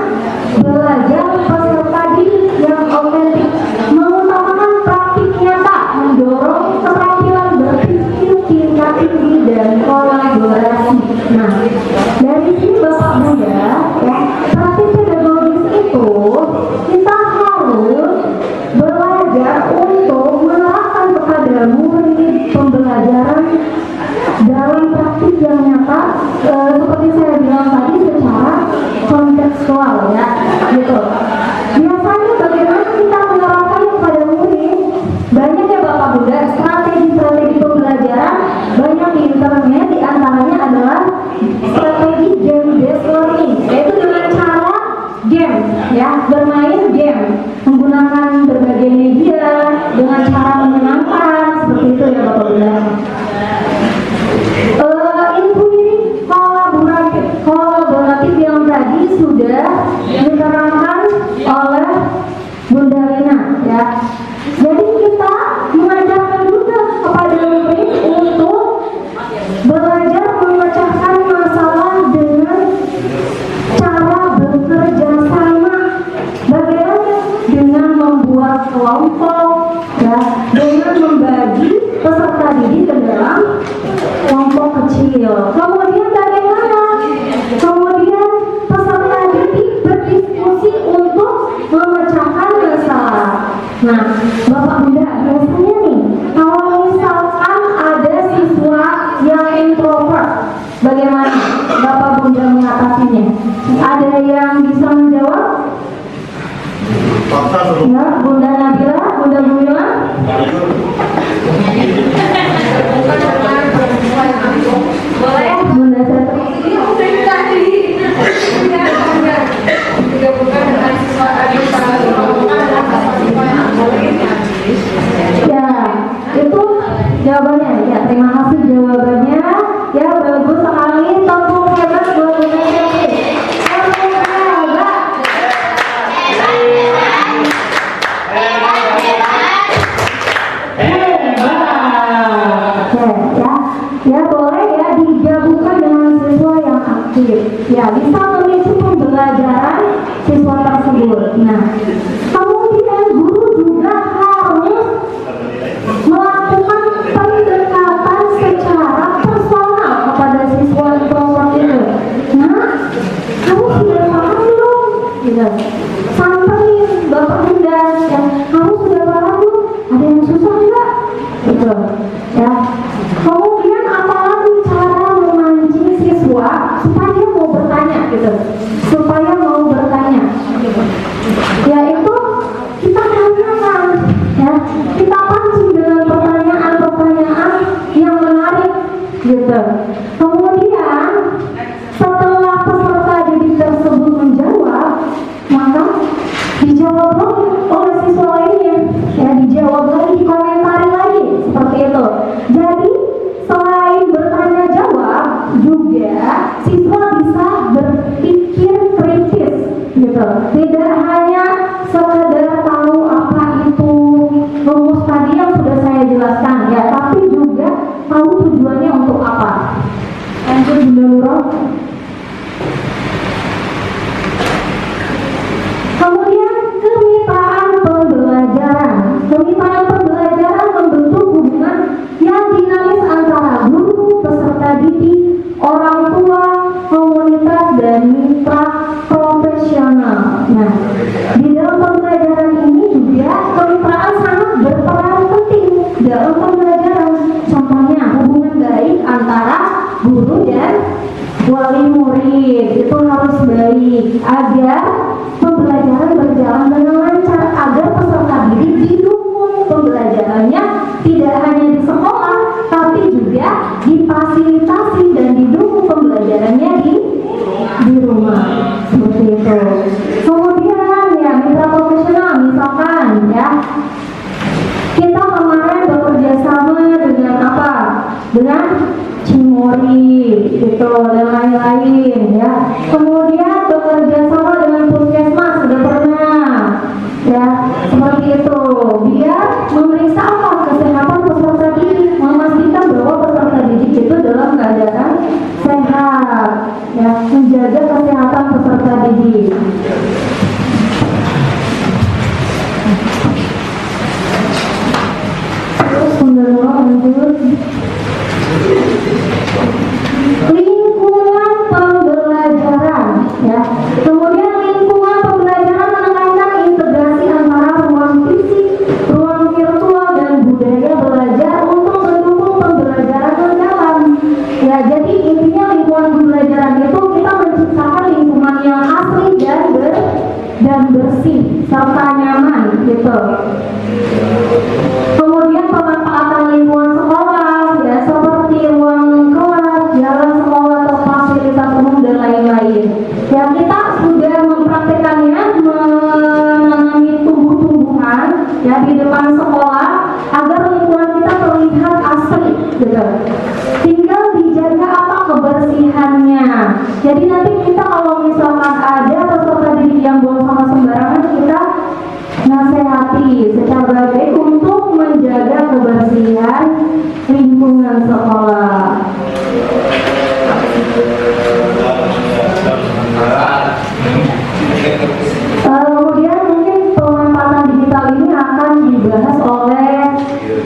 C: belajar peserta didik yang otentik, mengutamakan praktik nyata, mendorong keterampilan berpikir tingkat tinggi dan kolaborasi. Nah, dari sini Bapak Bunda, ya, praktik pedagogis itu kita harus belajar untuk menerapkan kepada murid pembelajaran dalam praktik yang nyata, seperti saya bilang tadi secara kontekstual ya, gitu. Biasanya bagaimana kita menerapkan kepada murid? Banyak ya Bapak Bunda, strategi-strategi pembelajaran banyak di internet, di antaranya adalah strategi game based learning, yaitu dengan cara game, ya, bermain game menggunakan berbagai media dengan cara menyenangkan, seperti itu ya Bapak Bunda. Intuitif kolaboratif yang tadi sudah diterangkan oleh Bunda Lina, ya. Jadi kita mengajarkan juga kepada murid untuk belajar memecahkan masalah dengan cara bekerja sama. Bagaimana? Dengan membuat kelompok, ya, dengan membagi peserta didik ke dalam kelompok kecil. Kemudian bagaimana? Kemudian peserta didik berdiskusi untuk memecahkan masalah. Nah, Bapak Bunda, biasanya nih, kalau misalkan ada siswa yang introvert, bagaimana Bapak Bunda mengatasinya? Ada yang bisa menjawab? Ya, Bunda Nabila, Bunda Bumila? Boleh, Bunda Satu. Ya, itu jawabannya. Ya, terima kasih jawabannya. Ya, bagus sekali. Tepuk hebat buat Bunda Satu. Tepuk hebat. Ya boleh ya digabungkan dengan siswa yang aktif. Ya, bisa memicu pembelajaran siswa tersebut. Nah, kemudian guru juga harus melakukan pendekatan secara personal kepada siswa introvert itu. Nah, kamu sudah paham belum? Gitu. Samperin Bapak Bunda, ya, kamu sudah paham belum? Ada yang susah enggak? Gitu. Ya. Kemudian apalagi cara memancing siswa supaya dia mau bertanya gitu.
E: Kemudian setelah peserta didik tersebut menjawab, maka dijawab oleh siswa lainnya, ya dijawab lagi, dikomentari lagi seperti itu. Jadi selain bertanya jawab, juga siswa bisa berpikir kritis, gitu. Tidak hanya sekedar tahu apa itu rumus tadi yang sudah saya jelaskan, ya, tapi juga tahu tujuannya untuk apa. Lanjut Bunda Nurul. Kemudian kemitraan pembelajaran. Kemitraan pembelajaran membentuk hubungan yang dinamis antara guru, peserta didik, orang tua, komunitas, dan mitra profesional. Nah, di dalam pembelajaran ini juga kemitraan sangat berperan penting dalam pembelajaran. Contohnya hubungan baik antara guru dan wali murid itu harus baik agar pembelajaran berjalan dengan lancar, agar peserta didik didukung pembelajarannya tidak hanya di sekolah tapi juga difasilitasi dan didukung pembelajarannya di rumah, seperti itu. Kemudian ya mitra profesional, misalkan ya kita kemarin bekerja sama dengan apa? Dengan Cimori, gitu, dan lain-lain, ya. Kemudian bekerja sama dengan puskesmas, sudah pernah, ya, seperti itu. Biar memeriksa apa? Kesehatan peserta didik, memastikan bahwa peserta didik itu dalam keadaan sehat, ya, menjaga kesehatan peserta didik. Terus lanjut. Lingkungan pembelajaran, ya. Kemudian lingkungan pembelajaran menekankan integrasi antara ruang fisik, ruang virtual, dan budaya belajar untuk mendukung pembelajaran mendalam. Ya, jadi intinya lingkungan pembelajaran itu kita menciptakan lingkungan yang asli dan bersih serta nyaman, gitu. Kemudian pemanfaatan lingkungan sekolah, ya, seperti ruang kelas, jalan sekolah atau fasilitas umum dan lain-lain. Ya, kita sudah mempraktekannya, menanami tumbuh-tumbuhan, ya, di depan sekolah agar lingkungan kita terlihat asli, gitu. Tinggal dijaga apa kebersihannya. Jadi nanti kita kalau misalkan ada peserta didik yang buang sampah sembarangan, kita nasihati secara baik untuk menjaga kebersihan lingkungan sekolah. Kemudian mungkin pemanfaatan digital ini akan dibahas oleh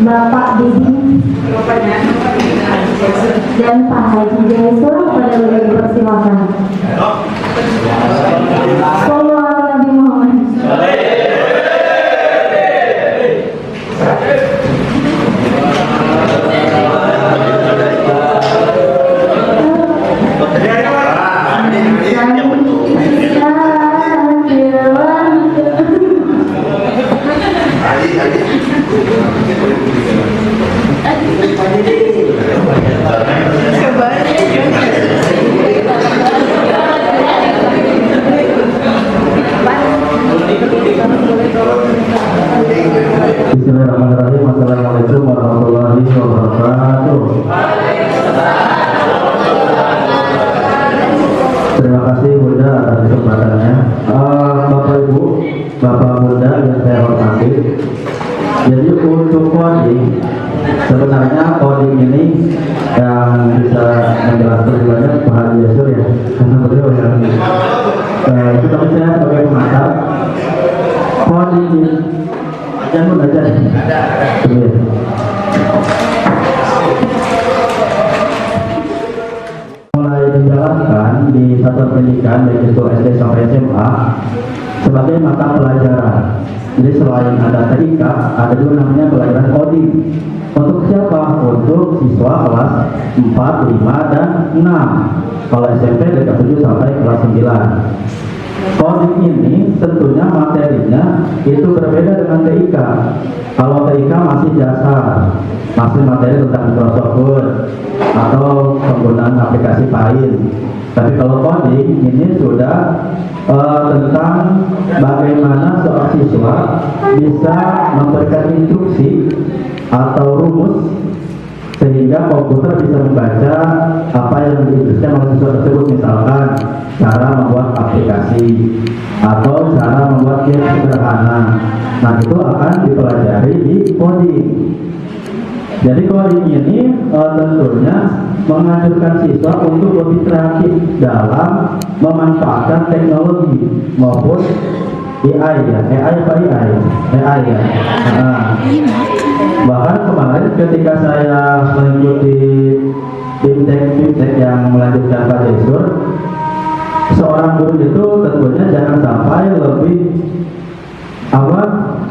E: Bapak Didi dan Pak Haji Jaisur. Pada beliau dipersilakan. Sallallahu Nabi Muhammad.
A: Bismillahirrahmanirrahim. Assalamualaikum warahmatullahi wabarakatuh. Terima kasih Bunda atas kesempatannya. Bapak Ibu, Bapak Bunda yang saya hormati. Jadi untuk coding, sebenarnya coding ini yang bisa menjelaskan lebih banyak Pak Haji Jaisur, ya, karena beliau yang tetapi saya sebagai pengajar coding ini jangan aja. Mulai dijalankan di satuan pendidikan baik itu SD sampai SMA sebagai mata pelajaran. Jadi selain ada TIK, ada juga namanya pelajaran coding. Untuk siapa? Untuk siswa kelas 4, 5, dan 6. Kalau SMP dari kelas 7 sampai kelas 9. Coding ini tentunya materinya itu berbeda dengan TIK. Kalau TIK masih dasar, masih materi tentang Microsoft Word, atau penggunaan aplikasi lain. Tapi kalau coding ini sudah tentang bagaimana seorang siswa bisa memberikan instruksi atau rumus sehingga komputer bisa membaca apa yang diinstruksikan oleh siswa tersebut, misalkan cara membuat aplikasi atau cara membuat game sederhana. Nah, itu akan dipelajari di coding. Jadi coding ini tentunya menganjurkan siswa untuk lebih kreatif dalam memanfaatkan teknologi maupun AI ya, AI ya. Bahkan kemarin ketika saya mengikuti BIMTEK yang melanjutkan Pak Desur, seorang guru itu tentunya jangan sampai lebih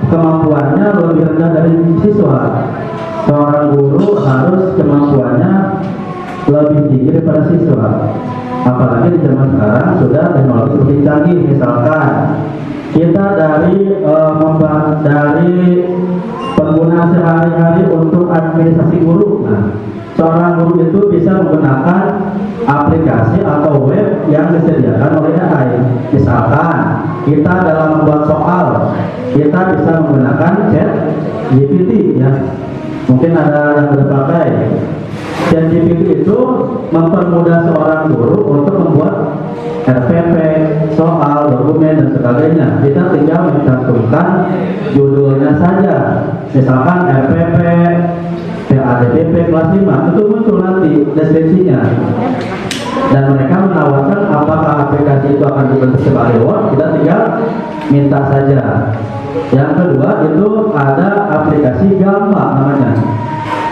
A: kemampuannya lebih rendah dari siswa. Seorang guru harus kemampuannya lebih tinggi daripada siswa. Apalagi di zaman sekarang sudah teknologi lebih canggih. Misalkan kita dari penggunaan sehari-hari untuk administrasi guru. Nah, seorang guru itu bisa menggunakan aplikasi atau web yang disediakan oleh AI. Misalkan kita dalam membuat soal, kita bisa menggunakan ChatGPT ya. Mungkin ada yang sudah pakai. ChatGPT itu mempermudah seorang guru untuk membuat RPP, soal, dokumen dan sebagainya. Kita tinggal mencantumkan judulnya saja. Misalkan RPP, PADP kelas 5, itu muncul nanti deskripsinya. Dan mereka menawarkan apakah aplikasi itu akan dibentuk sebagai Word, kita tinggal minta saja. Yang kedua itu ada aplikasi Gamma namanya,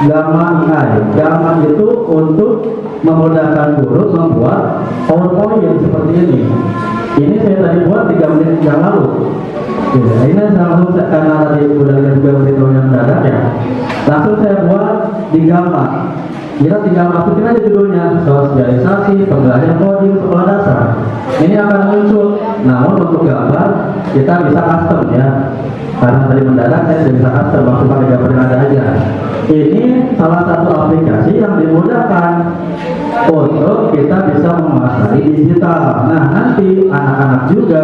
A: Gamma AI. Gamma itu untuk memudahkan guru membuat PowerPoint seperti ini. Ini saya tadi buat 3 menit yang lalu. Ya, ini langsung karena tadi udah juga beritahu yang mendadak ya. Langsung saya buat di Gamma. Kita tinggal masukin aja judulnya, sosialisasi pembelajaran coding sekolah dasar. Ini akan muncul. Namun untuk gambar kita bisa custom ya. Karena tadi mendadak saya tidak bisa custom, waktu pakai gambar yang ada aja. Ini salah satu aplikasi yang dimudahkan untuk kita bisa menguasai digital. Nah, nanti anak-anak juga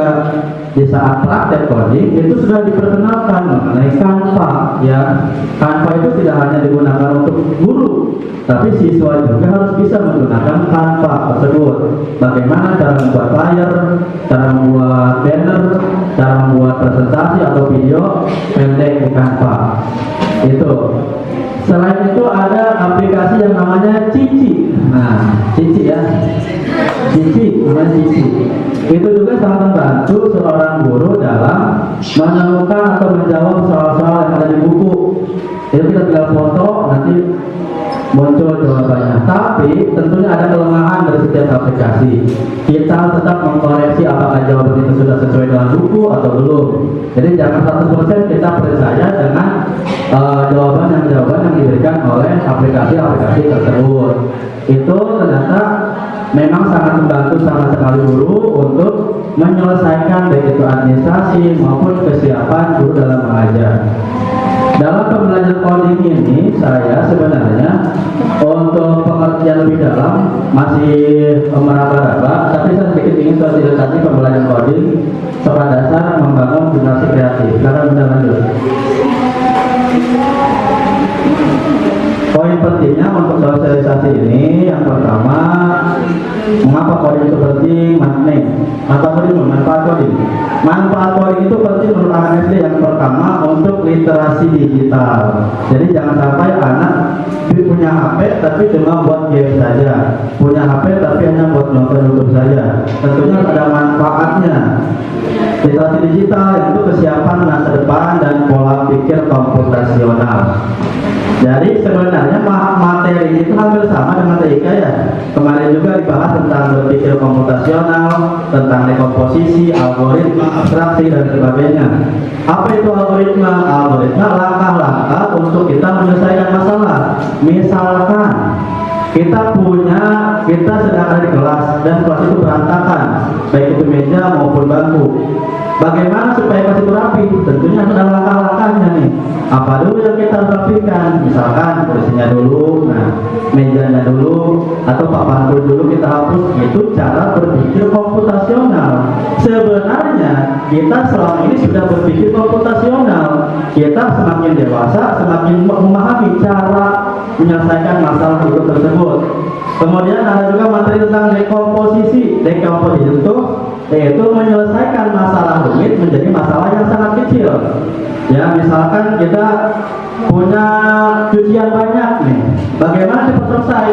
A: di saat praktek coding itu sudah diperkenalkan mengenai Canva ya. Canva itu tidak hanya digunakan untuk guru, tapi siswa juga harus bisa menggunakan Canva tersebut. Bagaimana cara membuat flyer, cara membuat banner, cara membuat presentasi atau video pendek di Canva. Itu. Selain itu ada aplikasi yang namanya Cici. Nah, Cici ya. Cici, namanya Cici. Itu juga sangat membantu seorang guru dalam menemukan atau menjawab soal-soal yang ada di buku. Jadi kita tinggal foto, nanti muncul jawabannya. Tapi tentunya ada kelemahan dari setiap aplikasi. Kita tetap mengkoreksi apakah jawaban itu sudah sesuai dengan buku atau belum. Jadi jangan 100% kita percaya dengan jawaban yang diberikan oleh aplikasi-aplikasi tersebut. Itu ternyata memang sangat membantu sama sekali guru untuk menyelesaikan baik itu administrasi maupun kesiapan guru dalam mengajar. Dalam pembelajaran coding ini saya sebenarnya untuk pengertian lebih dalam masih meraba-raba, tapi saya sedikit ingin sosialisasi pembelajaran coding sekolah dasar membangun generasi kreatif. Silakan Bunda lanjut. Poin pentingnya untuk sosialisasi ini yang pertama, mengapa coding itu penting? Manfaat coding. Manfaat coding itu penting menurut anak SD yang pertama untuk literasi digital. Jadi jangan sampai anak punya HP tapi cuma buat game saja, punya HP tapi hanya buat nonton YouTube saja. Tentunya ada manfaatnya. Literasi digital itu kesiapan masa depan dan pola pikir komputasional. Jadi sebenarnya materi itu hampir sama dengan TIK ya. Kemarin juga dibahas tentang berpikir komputasional, tentang dekomposisi, algoritma, abstraksi dan sebagainya. Apa itu algoritma? Algoritma langkah-langkah untuk kita menyelesaikan masalah. Misalkan kita sedang ada di kelas dan kelas itu berantakan, baik itu meja maupun bangku. Bagaimana supaya pas itu rapi? Tentunya ada langkah-langkahnya nih. Apa dulu yang kita harus rapikan? Misalkan kursinya dulu, nah mejanya dulu, atau papan dulu kita hapus. Itu cara berpikir komputasional. Sebenarnya kita selama ini sudah berpikir komputasional. Kita semakin dewasa, semakin memahami cara menyelesaikan masalah itu tersebut. Kemudian ada juga materi tentang dekomposisi. Dekomposisi itu yaitu menyelesaikan masalah rumit menjadi masalah yang sangat kecil. Ya, misalkan kita punya cucian banyak nih, bagaimana cepat selesai?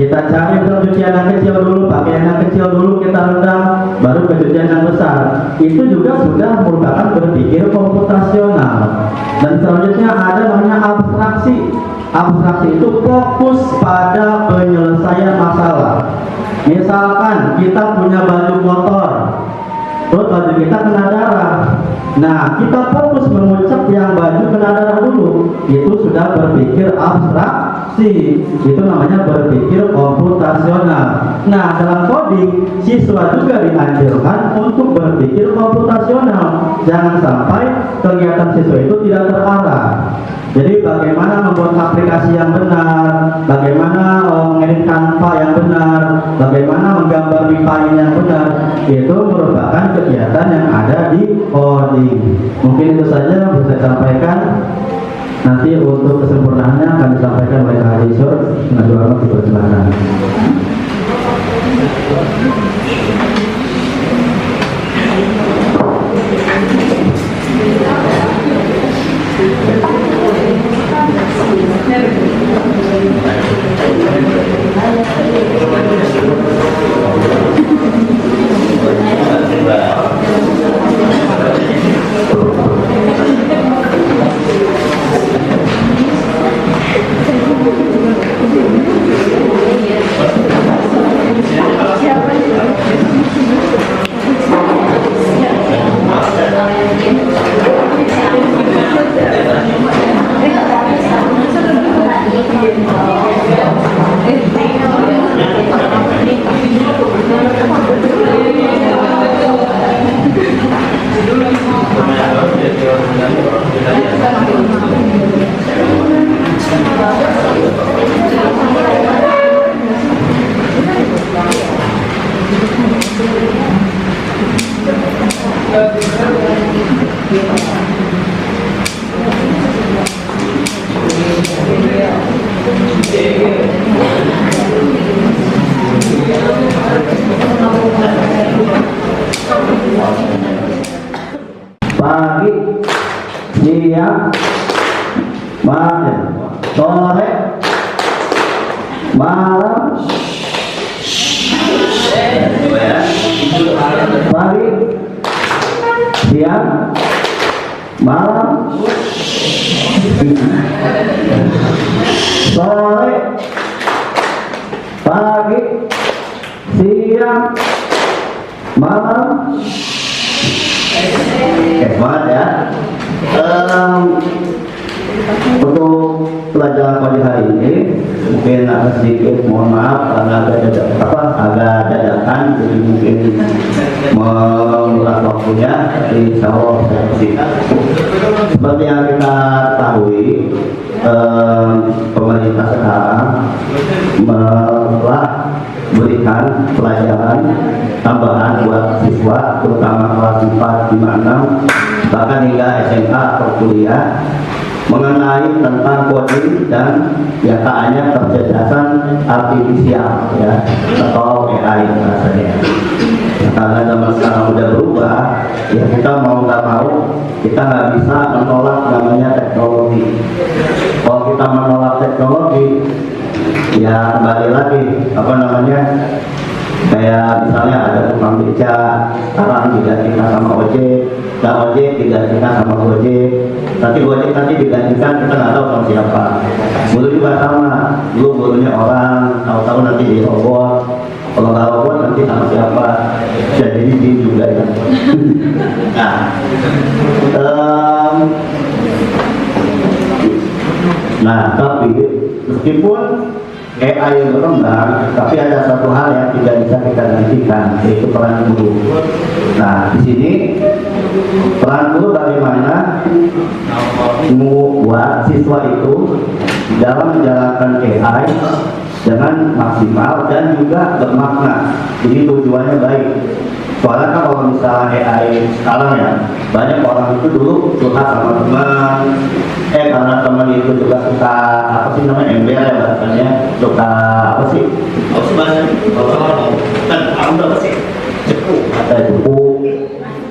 A: Kita cari cucian yang kecil dulu, pakaian yang kecil dulu kita rendam, baru ke cucian yang besar. Itu juga sudah merupakan berpikir komputasional. Dan selanjutnya ada namanya abstraksi. Abstraksi itu fokus pada penyelesaian masalah. Misalkan kita punya baju kotor, terus baju kita kena darah. Nah, kita fokus mengucap yang baju kena darah dulu. Itu sudah berpikir abstraksi. Itu namanya berpikir komputasional. Nah, dalam coding, siswa juga dianjurkan untuk berpikir komputasional. Jangan sampai kegiatan siswa itu tidak terarah. Jadi bagaimana membuat aplikasi yang benar, bagaimana mengedit Canva yang benar, bagaimana menggambar di Paint yang benar, itu merupakan kegiatan yang ada di coding. Mungkin itu saja yang bisa saya sampaikan. Nanti untuk kesempurnaannya akan disampaikan oleh Kak Haji. Najwa dipersilakan. Pagi, siang, malam, sore, malam, pagi, siang, malam, sore, pagi, siang, malam. Oke, banget ya. Untuk pelajaran pagi hari ini mungkin agak sedikit mohon maaf karena agak dadakan, jadi mungkin menguras waktunya, tapi insya Allah saya bersihkan. Seperti yang kita ketahui, pemerintah sekarang telah berikan pelajaran tambahan buat siswa terutama kelas 4, 5, 6 bahkan hingga SMA atau kuliah mengenai tentang coding dan nyataannya kecerdasan artifisial ya, atau AI bahasanya. Karena zaman sekarang udah berubah, ya kita mau nggak mau kita nggak bisa menolak namanya teknologi. Kalau kita menolak teknologi, ya kembali lagi kayak misalnya ada tukang beca, sekarang digantikan sama ojek, dan ojek digantikan sama gojek, nanti gojek nanti digantikan kita nggak tahu sama siapa. Guru juga sama, dulu gurunya orang, tahu-tahu nanti di robot, kalau nggak robot nanti sama siapa, jadi ini juga ya. Nah, tapi meskipun AI yang berkembang, tapi ada satu hal yang tidak bisa kita gantikan, yaitu peran guru. Nah, di sini peran guru bagaimana membuat siswa itu dalam menjalankan AI dengan maksimal dan juga bermakna. Jadi tujuannya baik. Soalnya kan kalau misalnya AI sekarang ya, banyak orang itu dulu curhat sama teman, karena teman itu juga suka apa sih namanya ember ya bahasanya, suka apa sih bahasanya, kan apa sih cepu, kata cepu.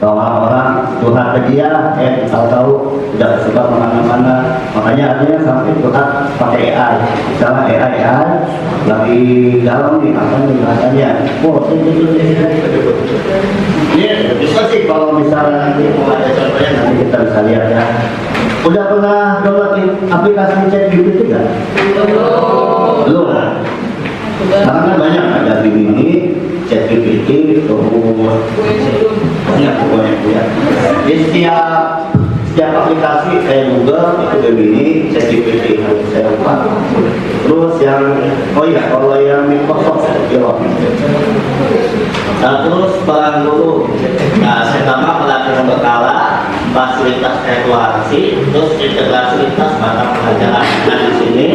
A: Orang-orang curhat ke dia, tahu-tahu tidak suka kemana-mana, makanya artinya sampai curhat pakai AI. Misalnya AI lagi dalam nih, apa nih bahasanya, ini bisa sih kalau misalnya nanti mau ada contohnya, nanti kita bisa lihat ya. Udah pernah download aplikasi ChatGPT nggak? Belum. Karena kan banyak ada Gemini, ChatGPT, banyak pokoknya ya. Di setiap aplikasi kayak Google itu Gemini, ChatGPT harus saya lupa. Terus yang kalau yang Microsoft nah, terus peran guru. Nah, saya tambah pelatihan berkala, fasilitas evaluasi, terus integrasi lintas mata pelajaran. Nah, di sini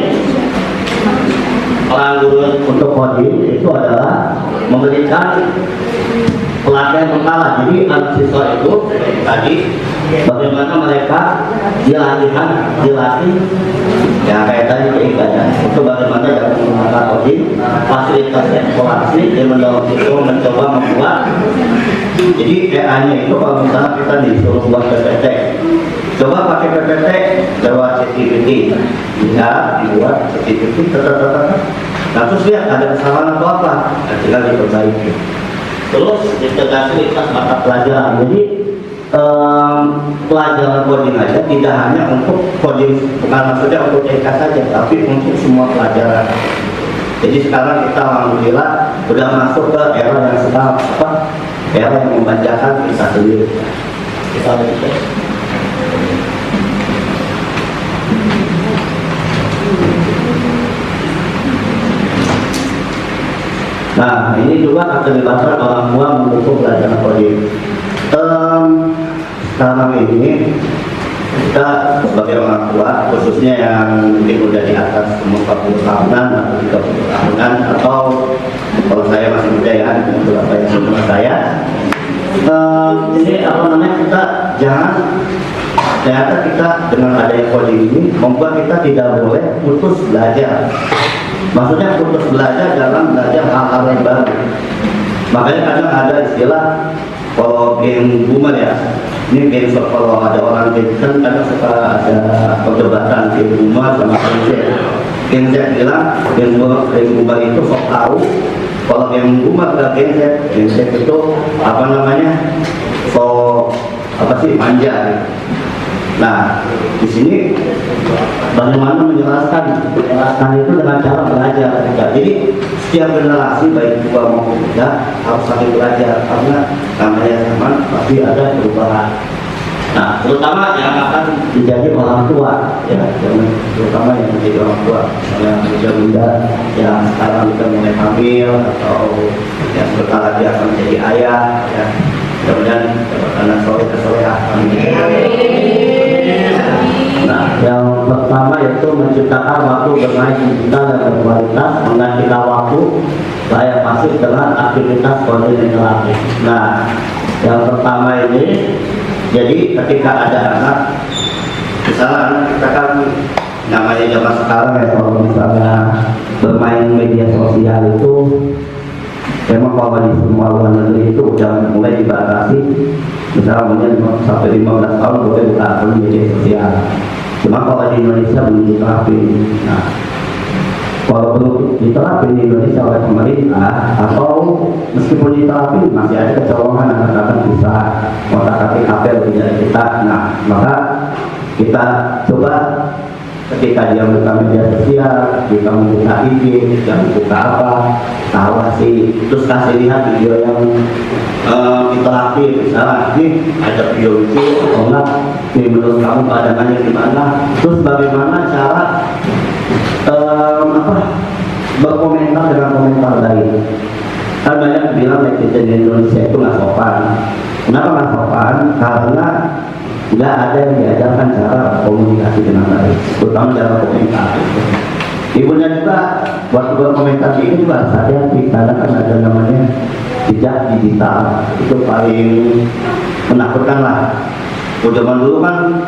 A: peran guru untuk coding itu adalah memberikan pelatihan berkala. Jadi anak siswa itu tadi bagaimana mereka dilatih ya kayak tadi itu bagaimana dalam menggunakan coding, fasilitas eksplorasi yang mendorong itu mencoba membuat. Jadi AI-nya itu kalau misalnya kita disuruh buat PPT, coba pakai PPT lewat ChatGPT, bisa dibuat ChatGPT, nah terus lihat ada kesalahan atau apa, tinggal diperbaiki. Terus integrasi lintas mata pelajaran. Jadi pelajaran coding aja tidak hanya untuk coding, bukan maksudnya untuk TK saja, tapi untuk semua pelajaran. Jadi sekarang kita alhamdulillah sudah masuk ke era yang sekarang era yang memanjakan kita sendiri. Kita lihat. Nah, ini juga keterlibatan orang tua mendukung pelajaran coding. Sekarang ini kita sebagai orang tua, khususnya yang mungkin udah di atas umur 40 tahunan atau 30 tahunan, atau kalau saya masih muda ya, dengan beberapa yang sama saya, ini apa namanya, kita jangan ternyata kita dengan adanya coding ini membuat kita tidak boleh putus belajar. Maksudnya putus belajar dalam belajar hal-hal yang baru. Makanya kadang ada istilah, kalau game boomer ya, ini game kalau ada orang game kan kadang suka ada perdebatan game boomer sama game Z. Game Z bilang game boomer itu sok tahu, kalau game boomer ke game Z itu apa namanya, sok apa sih, manja. Nah, di sini bagaimana menjelaskan itu dengan cara belajar. Jadi setiap generasi baik tua maupun muda harus saling belajar, karena namanya zaman pasti ada perubahan. Nah, terutama yang akan menjadi orang tua, ya, terutama yang menjadi orang tua, misalnya muda-muda yang sekarang sudah mulai hamil atau yang sebentar lagi akan menjadi ayah, ya. Mudah-mudahan anak soleh akan. Nah, yang pertama yaitu menciptakan waktu bermain digital yang berkualitas, menggantikan waktu layar pasif dengan aktivitas koordinatif. Nah, yang pertama ini, jadi ketika ada anak, misalnya anak kita kan namanya zaman sekarang ya, kalau misalnya bermain media sosial itu memang kalau di semua luar negeri itu udah mulai dibatasi, misalnya mungkin sampai 15 tahun boleh buka akun media sosial. Cuma kalau di Indonesia belum diterapin. Nah, kalau belum diterapin di Indonesia oleh pemerintah, atau meskipun diterapin masih ada kecolongan anak-anak bisa otak-atik HP lebih dari kita. Nah, maka kita coba ketika dia buka media sosial, kita membuka IG, yang buka apa, awasi, terus kasih lihat video yang interaktif. Misalnya ini ada video itu atau enggak, ini menurut kamu keadaannya gimana, terus bagaimana cara berkomentar dengan komentar baik. Kan banyak bilang netizen di Indonesia itu nggak sopan. Kenapa nggak sopan? Karena nggak ada yang diajarkan cara komunikasi dengan baik, terutama dalam komentar. Ibunya juga waktu berkomentar ini juga harus hati-hati karena kan ada namanya jejak digital, itu paling menakutkan lah. Kalau zaman dulu kan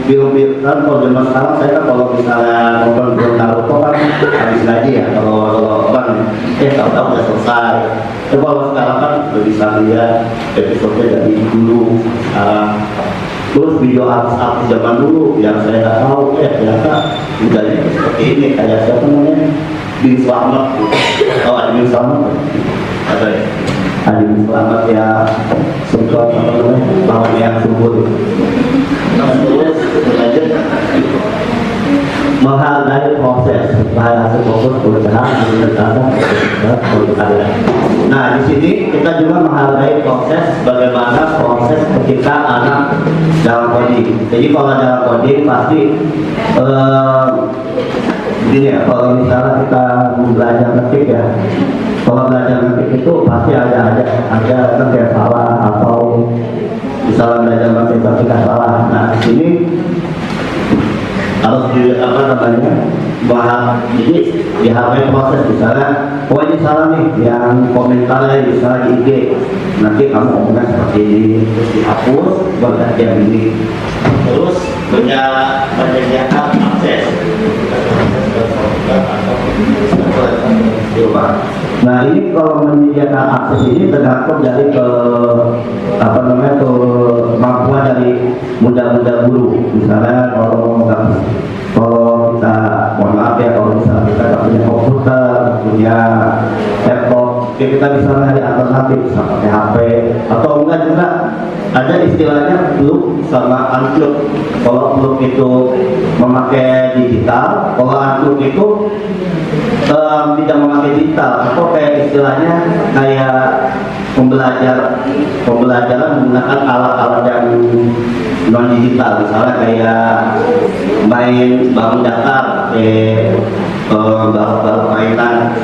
A: film-film kan, kalau zaman sekarang saya kan kalau misalnya nonton film Naruto kan habis gaji ya, kalau kan tahu-tahu udah selesai. Tapi kalau sekarang kan lebih bisa lihat episode dari dulu sekarang. Terus video artis zaman dulu yang saya nggak tahu, ternyata budaya seperti ini, kayak siapa namanya, Bing Slamet. Oh, ada Bing Slamet, ada ya, ada Bing Slamet ya, sempat apa namanya, lawan yang subur. Terus lanjut, menghargai proses, bahasa fokus berusaha untuk. Nah, di sini kita juga menghargai proses, bagaimana proses ketika anak dalam coding. Jadi kalau dalam coding pasti begini ya, kalau misalnya kita belajar ngetik ya, kalau belajar ngetik itu pasti ada yang salah, atau misalnya belajar matematika salah. Nah, di sini harus jadi dihargai proses. Misalnya, oh ini salah nih, yang komentarnya misalnya di IG, nanti kamu ngomongnya seperti ini, terus dihapus, berganti yang ini. Terus menyediakan akses. Nah, ini kalau menyediakan akses ini tergantung dari kemampuan dari muda-muda guru. Misalnya kalau kita, mohon maaf ya, kalau misalnya kita nggak punya komputer, punya laptop, kita bisa cari alternatif, bisa pakai HP, atau enggak juga ada istilahnya plug sama unplug. Kalau plug itu memakai digital, kalau unplug itu tidak memakai digital, atau kayak istilahnya kayak pembelajaran menggunakan alat-alat yang non digital, misalnya kayak main bangun datar, balap mainan.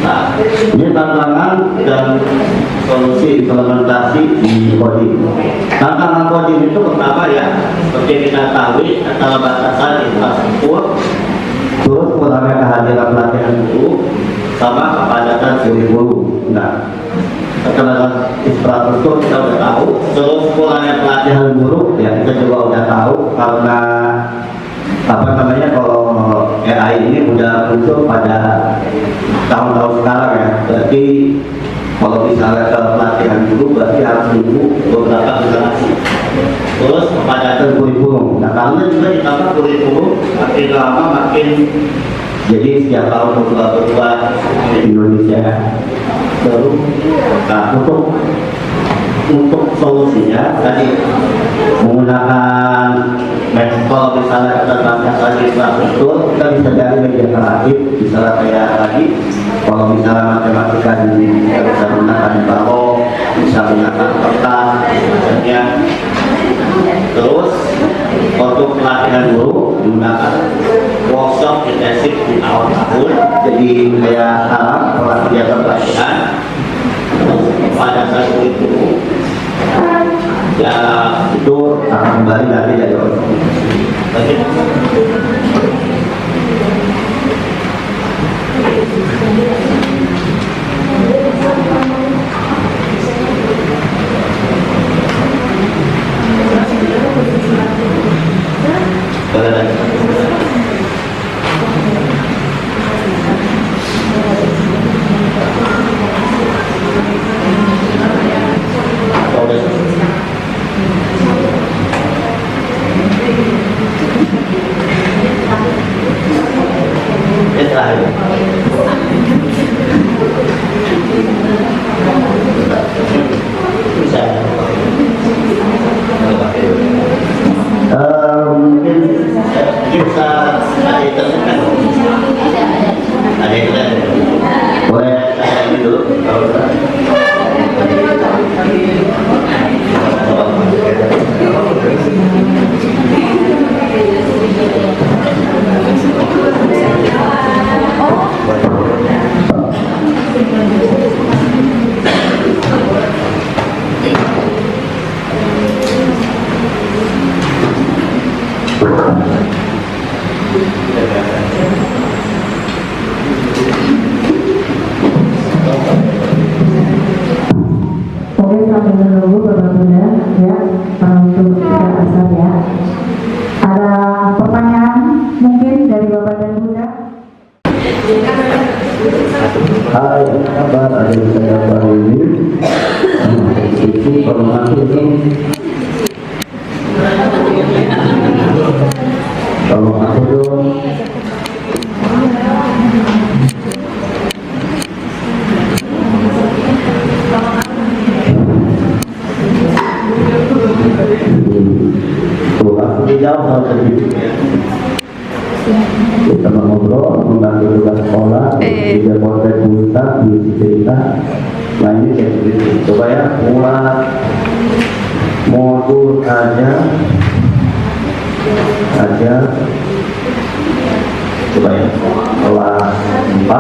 A: Nah, ini tantangan dan solusi implementasi di coding. Tantangan coding itu pertama ya, seperti kita tahu, keterbatasan infrastruktur, terus kurangnya kehadiran pelatihan guru, sama kepadatan kurikulum. Nah, keterbatasan infrastruktur kita udah tahu, terus kurangnya pelatihan guru ya kita juga udah tahu, karena kalau AI ini udah muncul pada tahun-tahun sekarang ya. Berarti kalau misalnya ke pelatihan dulu berarti harus nunggu beberapa generasi. Terus kepadatan kurikulum. Nah, karena juga ditambah kurikulum makin lama makin, jadi setiap tahun berubah di Indonesia. Baru, nah, untuk solusinya tadi menggunakan kalau misalnya kita transfer infrastruktur, kita bisa dari media interaktif, misalnya kayak tadi, kalau misalnya matematika kita bisa menggunakan balok, bisa menggunakan kertas, misalnya. Terus untuk pelatihan guru menggunakan workshop intensif di awal tahun, jadi kayak sekarang pelatihan pada saat itu ya itu akan kembali nanti dari orang.
C: Oke, sambil menunggu Bapak Bunda ya, untuk kita asal ya. Ada pertanyaan mungkin dari Bapak dan Bunda?
A: Hai, apa kabar? Ada yang saya baru ini. Itu perlu ini. Tolong aku dong. Tuh, aku dijawab sama sedikit. Kita ngobrol, membantu tugas sekolah, juga potret Ustaz, diisi cerita. Nah ini kayak begitu. Coba ya, buat modul aja, coba ya, kelas 4,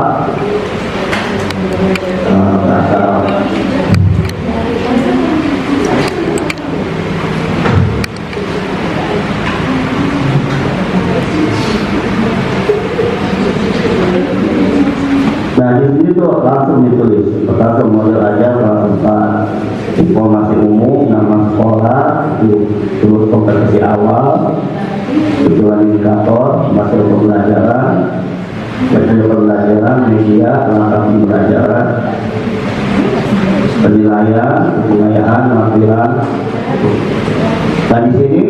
A: nah di sini tuh langsung ditulis pertama model aja kelas 4 informasi umum, nama sekolah, terus kompetensi awal, tujuan indikator, masalah pembelajaran, metode pembelajaran, media, langkah pembelajaran, penilaian, pengayaan, penampilan. Nah di sini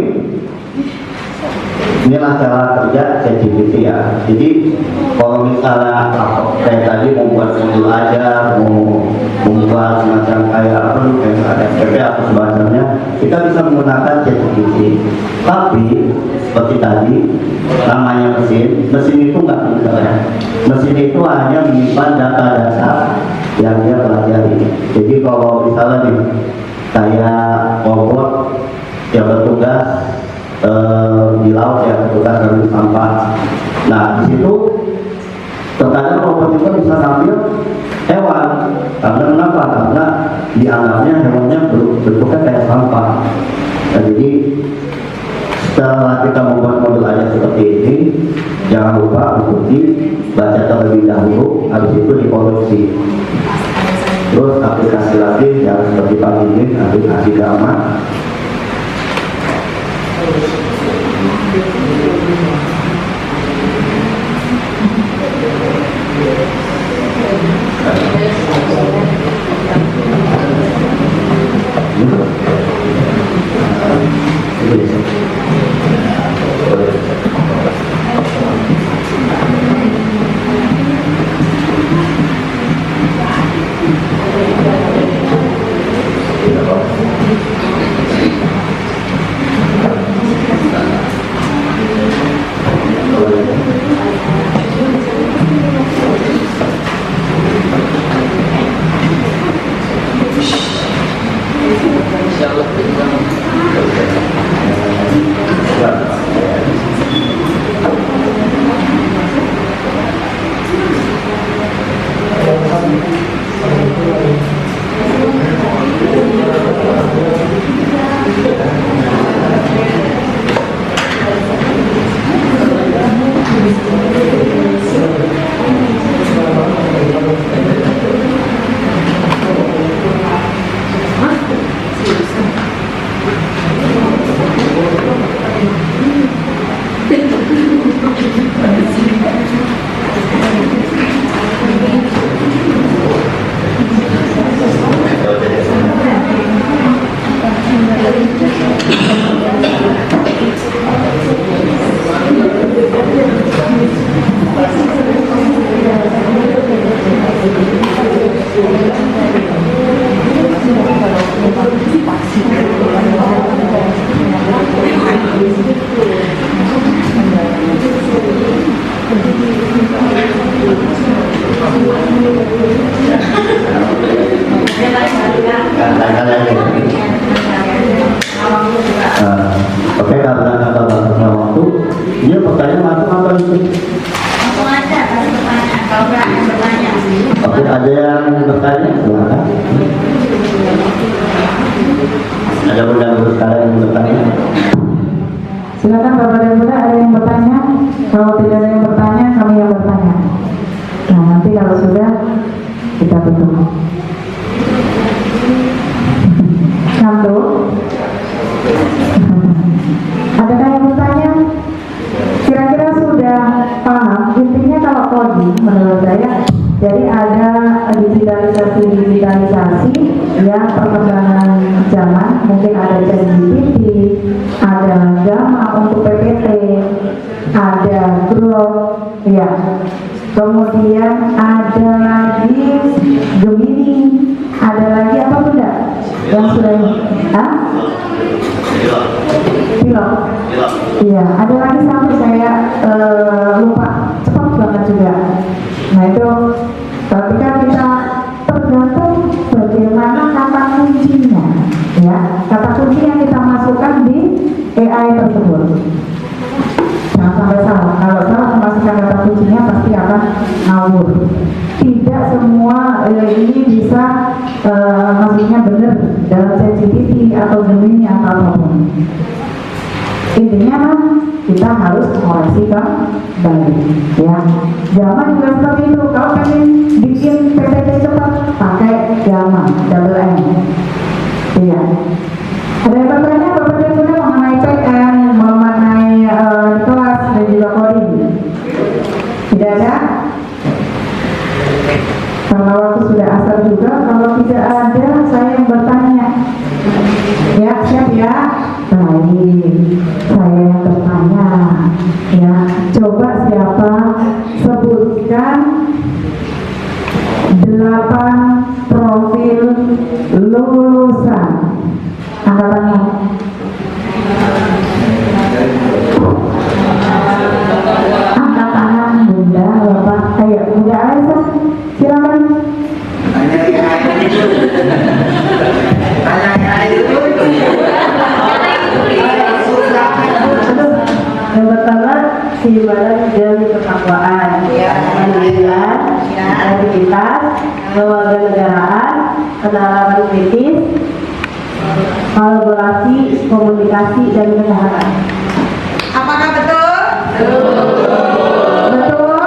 A: inilah cara kerja ChatGPT ya. Jadi kalau misalnya kayak tadi mau buat modul aja, mau membuat semacam kayak apa kayak ada SPP atau sebagainya, kita bisa menggunakan ChatGPT. Tapi seperti tadi namanya mesin itu nggak pintar ya. Mesin itu hanya menyimpan data-data yang dia pelajari. Jadi kalau misalnya nih kayak robot yang bertugas di laut ya, petugas dari sampah. Nah di situ terkadang robot itu bisa ngambil hewan. Karena kenapa? Karena dianggapnya hewannya bentuknya kayak sampah. Nah, jadi setelah kita membuat modul aja seperti ini, jangan lupa ikuti, baca terlebih dahulu, habis itu dikoreksi. Terus aplikasi lagi yang seperti pagi ini, aplikasi drama. Oke, karena kata batasnya waktu, dia pertanyaan langsung apa itu?
E: Langsung aja, kasih pertanyaan. Kalau nggak ada pertanyaan.
A: Oke, ada yang bertanya? Silakan. Ada bunda-bunda sekalian yang bertanya?
C: Silakan Bapak dan Bunda. ya perkembangan zaman, mungkin ada ChatGPT, ada Gamma untuk PPT, ada Grok, ya. Kemudian ada lagi Gemini, ada lagi apa Bunda? Yang sudah, pilot. Iya, ada lagi satu saya lupa, cepat banget juga. Nah itu ketika kita tergantung bagaimana kata kuncinya, ya kata kunci yang kita masukkan di AI tersebut. Jangan sampai salah. Kalau salah memasukkan kata kuncinya pasti akan ngawur. Tidak semua ini bisa maksudnya benar dalam ChatGPT atau Gemini atau apapun. Intinya kan kita harus koreksi kembali, ya. Zaman juga seperti itu. Kalau pengen bikin PPT cepat, pakai Gamma, double M. Iya. Ada yang bertanya Bapak dan Bunda mengenai PN, mengenai kelas dan juga coding? Tidak ada? Karena waktu sudah asar juga, kalau tidak ada saya yang bertanya. Ya, siap ya? Baik, saya yang bertanya. Ya, coba siapa sebutkan 8 profil lulusan angkatannya. Angkat tangan Bunda, Bapak. Ayo, Bunda Aisyah, silakan. Yang pertama, keimanan dan ketakwaan, kemudian kreativitas, kewarganegaraan, kenalan kritis, kolaborasi, komunikasi, dan kesehatan.
B: Apakah betul?
C: Betul.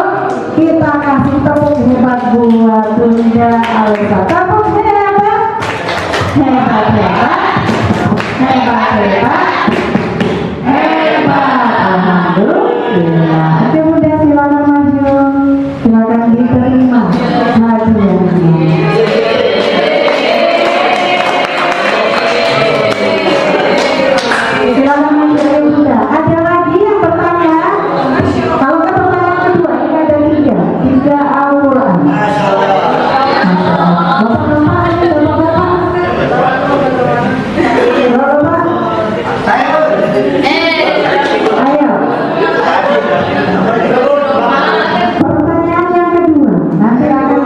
C: Kita kasih tepuk hebat buat Bunda Aisyah. Tepuk hebat, hebat, hebat, hebat, hebat. Alhamdulillah. Oke Bunda, silakan maju. Silakan diterima hadiahnya. Silakan maju Bunda. Ada lagi yang bertanya? Kalau ke pertanyaan kedua ini ada 3 Al-Quran. Masya Allah. Bapak-bapak, ayo. Pertanyaan yang kedua, nanti akan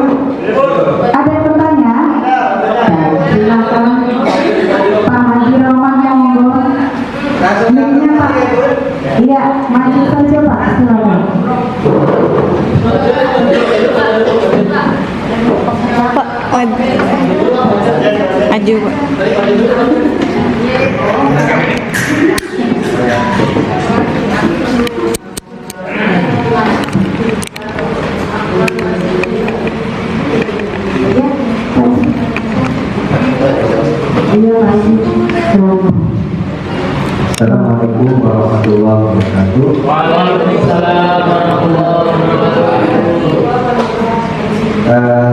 C: ada yang bertanya. Silakan Pak Haji Roman yang monggo. Mic-nya Pak. Iya, maju saja Pak. Silakan.
F: Maju Pak.
C: Iya, maju.
A: Assalamualaikum warahmatullahi wabarakatuh.
G: Waalaikumsalam warahmatullahi wabarakatuh.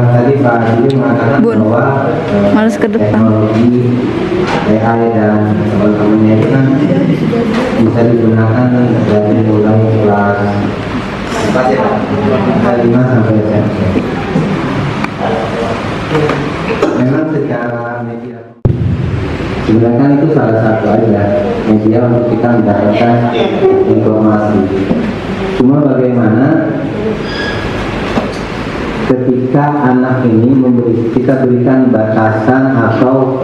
A: Tadi Pak Haji mengatakan
F: Bun,
A: bahwa
F: harus ke depan.
A: teknologi AI dan teman-temannya itu kan bisa digunakan dari mulai kelas 4 ya, 5 sampai SMP. Memang secara media sebenarnya kan itu salah satu aja media untuk kita mendapatkan informasi. Cuma bagaimana ketika anak ini kita berikan batasan atau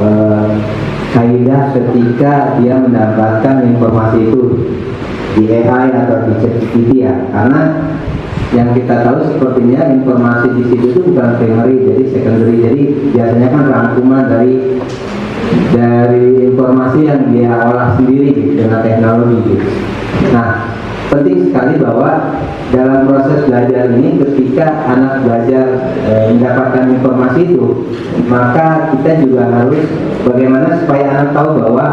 A: kaidah ketika dia mendapatkan informasi itu di AI atau di ChatGPT ya, karena yang kita tahu sepertinya informasi di situ itu bukan primary, jadi secondary, jadi biasanya kan rangkuman dari informasi yang dia olah sendiri gitu, dengan teknologi gitu. Nah, penting sekali bahwa dalam proses belajar ini ketika anak belajar mendapatkan informasi itu, maka kita juga harus bagaimana supaya anak tahu bahwa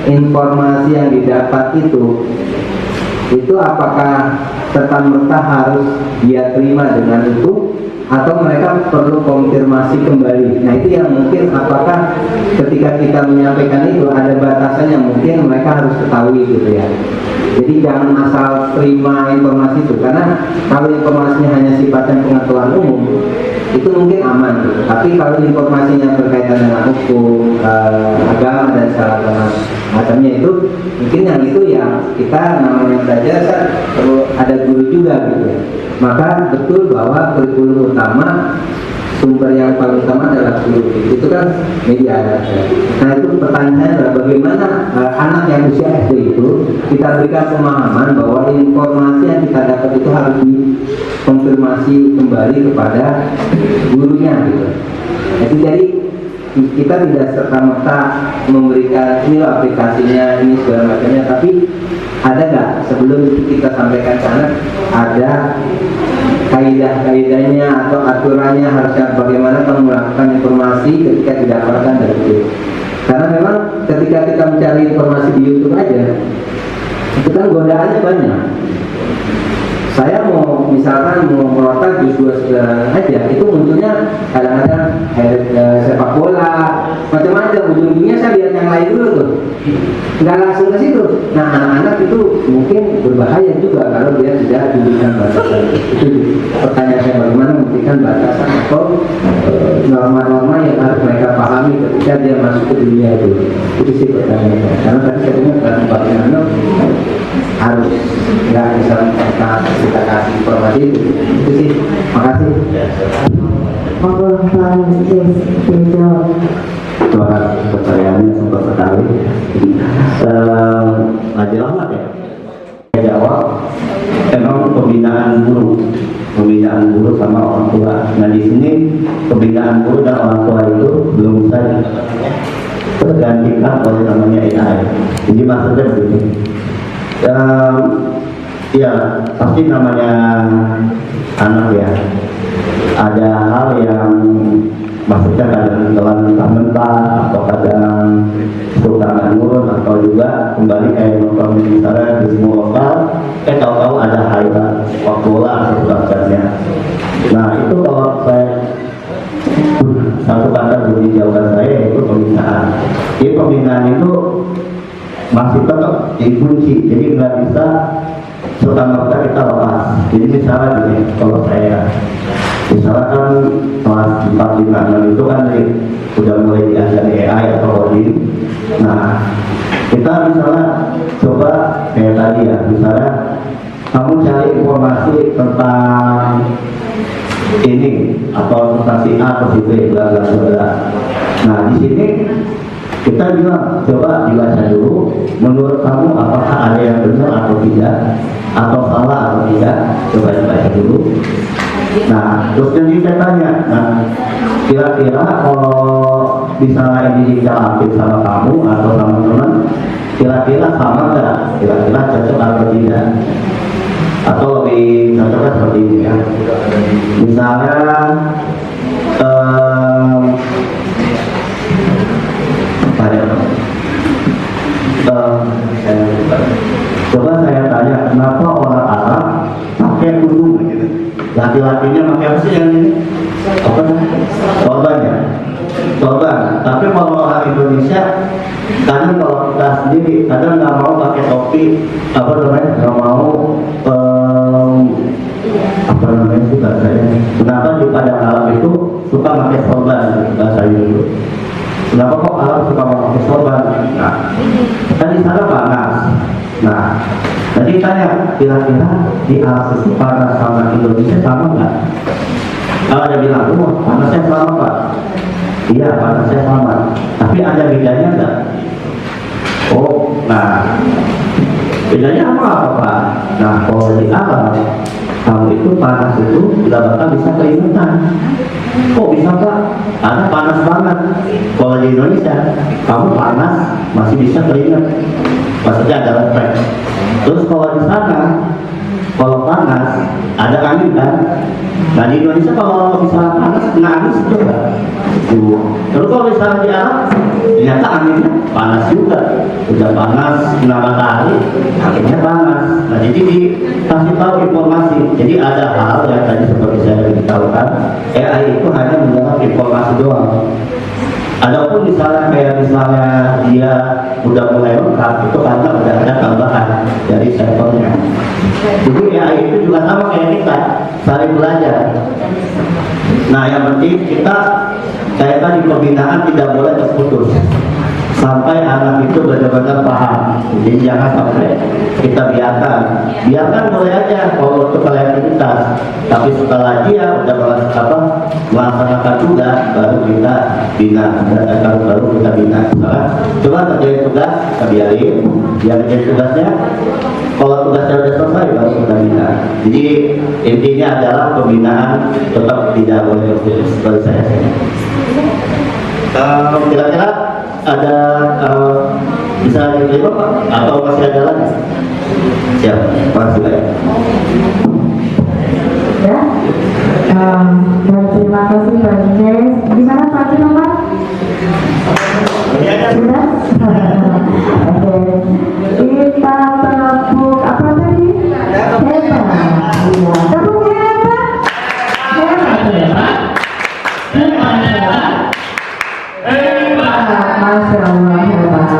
A: informasi yang didapat itu apakah serta-merta harus dia terima dengan itu
H: atau mereka perlu konfirmasi kembali. Nah itu yang mungkin apakah ketika kita menyampaikan itu ada batasan yang mungkin mereka harus ketahui gitu ya. Jadi jangan asal terima informasi itu, karena kalau informasinya hanya sifatnya pengetahuan umum itu mungkin aman gitu. Tapi kalau informasinya berkaitan dengan hukum, agama dan segala macamnya itu mungkin yang itu ya kita namanya belajar kan perlu ada guru juga gitu. Maka betul bahwa kurikulum utama sumber yang paling utama adalah guru, itu kan media. Nah itu pertanyaannya adalah bagaimana anak yang usia SD itu kita berikan pemahaman bahwa informasi yang kita dapat itu harus dikonfirmasi kembali kepada gurunya gitu. Jadi kita tidak serta-merta memberikan ini aplikasinya, ini segala macamnya, tapi ada nggak sebelum itu kita sampaikan ke anak ada kaidah-kaidahnya atau aturannya harusnya bagaimana melakukan informasi ketika didapatkan dari itu. Karena memang ketika kita mencari informasi di YouTube aja itu kan godaannya banyak. Saya mau misalkan mau merotak jus 2 aja itu munculnya kadang-kadang sepak bola macam-macam, ujung-ujungnya saya lihat yang lain dulu tuh, nggak langsung ke situ. Nah anak-anak itu mungkin berbahaya juga kalau dia tidak diberikan batasan. Itu pertanyaan saya, bagaimana memberikan batasan atau norma-norma yang harus mereka pahami ketika dia masuk ke dunia itu. Itu sih pertanyaan saya. Karena tadi saya dengar dari Pak Nano harus nggak bisa kita kasih informasi itu sih. Makasih.
A: Terima kasih pertanyaannya sempat sekali. Jelas lah ya. Saya jawab, memang pembinaan guru sama orang tua. Nah di sini pembinaan guru dan orang tua itu belum bisa tergantikan oleh namanya AI. Jadi maksudnya begini. Ya pasti namanya anak ya, ada hal yang maksudnya kadang telan mentah atau kadang suka ngurus atau juga kembali kayak nonton misalnya di semua lokal tahu-tahu ada highlight sepak bola atau sebagainya. Nah itu kalau saya satu kata bunyi jawaban saya itu pembinaan. Jadi pembinaan itu masih tetap dikunci, jadi nggak bisa serta-merta kita lepas. Jadi misalnya gini, kalau saya misalkan kelas 4, 5, 6 itu kan udah mulai diajari AI atau coding. Nah kita misalnya coba kayak tadi ya, misalnya kamu cari informasi tentang ini atau tentang si A atau si B, bla bla bla. Nah di sini kita juga coba dibaca dulu, menurut kamu apakah ada yang benar atau tidak, atau salah atau tidak, coba dibaca dulu. Nah terus jadi saya tanya, nah kira-kira kalau misalnya ini dicalonkan sama kamu atau sama teman, kira-kira sama nggak, kira-kira cocok atau tidak, atau lebih cocoknya seperti ini ya. Misalnya coba saya tanya, kenapa orang Arab pakai kudung gitu? Laki-lakinya pakai apa sih yang ini? Apa namanya? Sorban ya? Sorban. Tapi kalau orang Indonesia, kadang kalau kita sendiri, kadang nggak mau pakai topi, apa namanya? Nggak mau apa namanya sih bahasanya? Kenapa di Padang Arab itu suka pakai sorban bahasanya dulu? Kenapa kok Arab suka pakai sorban? Nah, kan di sana panas. Nah, jadi tanya, kira-kira di Arab itu panas sama Indonesia sama nggak? Kalau ada bilang, wah panasnya sama Pak. Iya, panasnya sama. Tapi ada bedanya nggak? Oh, nah bedanya apa Pak? Nah, kalau di Arab kamu itu panas itu nggak bakal bisa keringetan. Kok bisa Pak? Ada panas banget. Kalau di Indonesia kamu panas masih bisa keringet, maksudnya ada refleks. Terus kalau di sana kalau panas ada angin kan. Nah di Indonesia kalau misalnya panas kena angin juga. Terus kalau misalnya di Arab ternyata anginnya panas juga, udah panas kena matahari, anginnya panas. Nah jadi dikasih tahu informasi. Jadi ada hal yang tadi seperti saya beritahukan, AI itu hanya mendapat informasi doang. Adapun misalnya dia udah mulai lengkap itu karena udah ada tambahan dari servernya. Jadi AI itu juga sama kayak kita, saling belajar. Nah yang penting kita kayak tadi pembinaan tidak boleh terputus sampai anak itu benar-benar paham. Jadi jangan sampai kita biarkan boleh aja kalau untuk kreativitas, tapi setelah dia udah melaksanakan tugas baru kita bina. Baru kita bina. Misalnya coba kerjain tugas, kita biarin dia kerjain tugasnya. Kalau tugasnya sudah selesai baru kita bina. Jadi intinya adalah pembinaan tetap tidak boleh terputus seperti saya. Kira-kira ada bisa diterima Pak? Atau masih ada lagi? Siap, makasih banyak.
C: Ya, terima kasih Pak Indes. Gimana Pak nomor? Sudah? Oke. Kita tepuk apa tadi? Hebat. Iya. Tepuk hebat. Hebat. Masya Allah, hebat.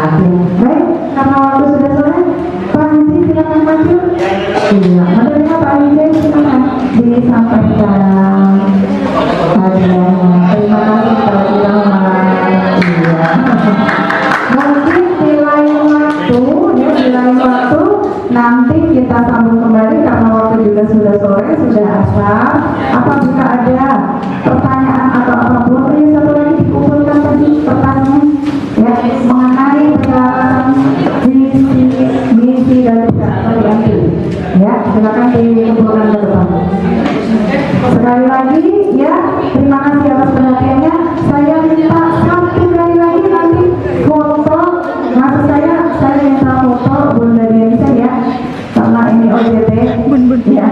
C: Baik, karena waktu sudah selesai, Pak Haji silakan maju. Iya, materinya Pak Haji silakan disampaikan hadiahnya. Terima kasih telah dilakukan. Iya. Mungkin di lain waktu nanti kita sambung kembali karena waktu juga sudah sore, sudah asar. Apabila ada pertanyaan atau apapun, ini satu lagi dikumpulkan tadi pertanyaan ya mengenai perjalanan misi dan tadi ya, silakan dikumpulkan ke depan. Sekali lagi ya, terima kasih atas perhatiannya. Saya minta satu kali lagi nanti foto, maksud saya minta foto Bunda Denisa ya, karena ini OJT ya,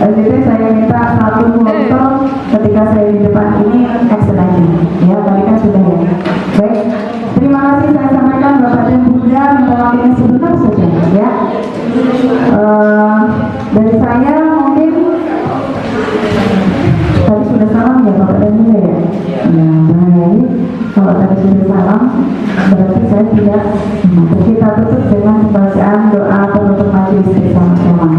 C: OJT saya minta satu foto ketika saya di depan ini action aja ya, tadi kan sudah ya. Baik, terima kasih saya sampaikan Bapak dan Bunda, minta waktunya sebentar saja ya. Dari saya mungkin tadi sudah salam ya Bapak dan Bunda ya. Nah, baik, kalau tadi sudah salam berarti saya tidak. Kita tutup dengan bacaan doa penutup majelis bersama-sama.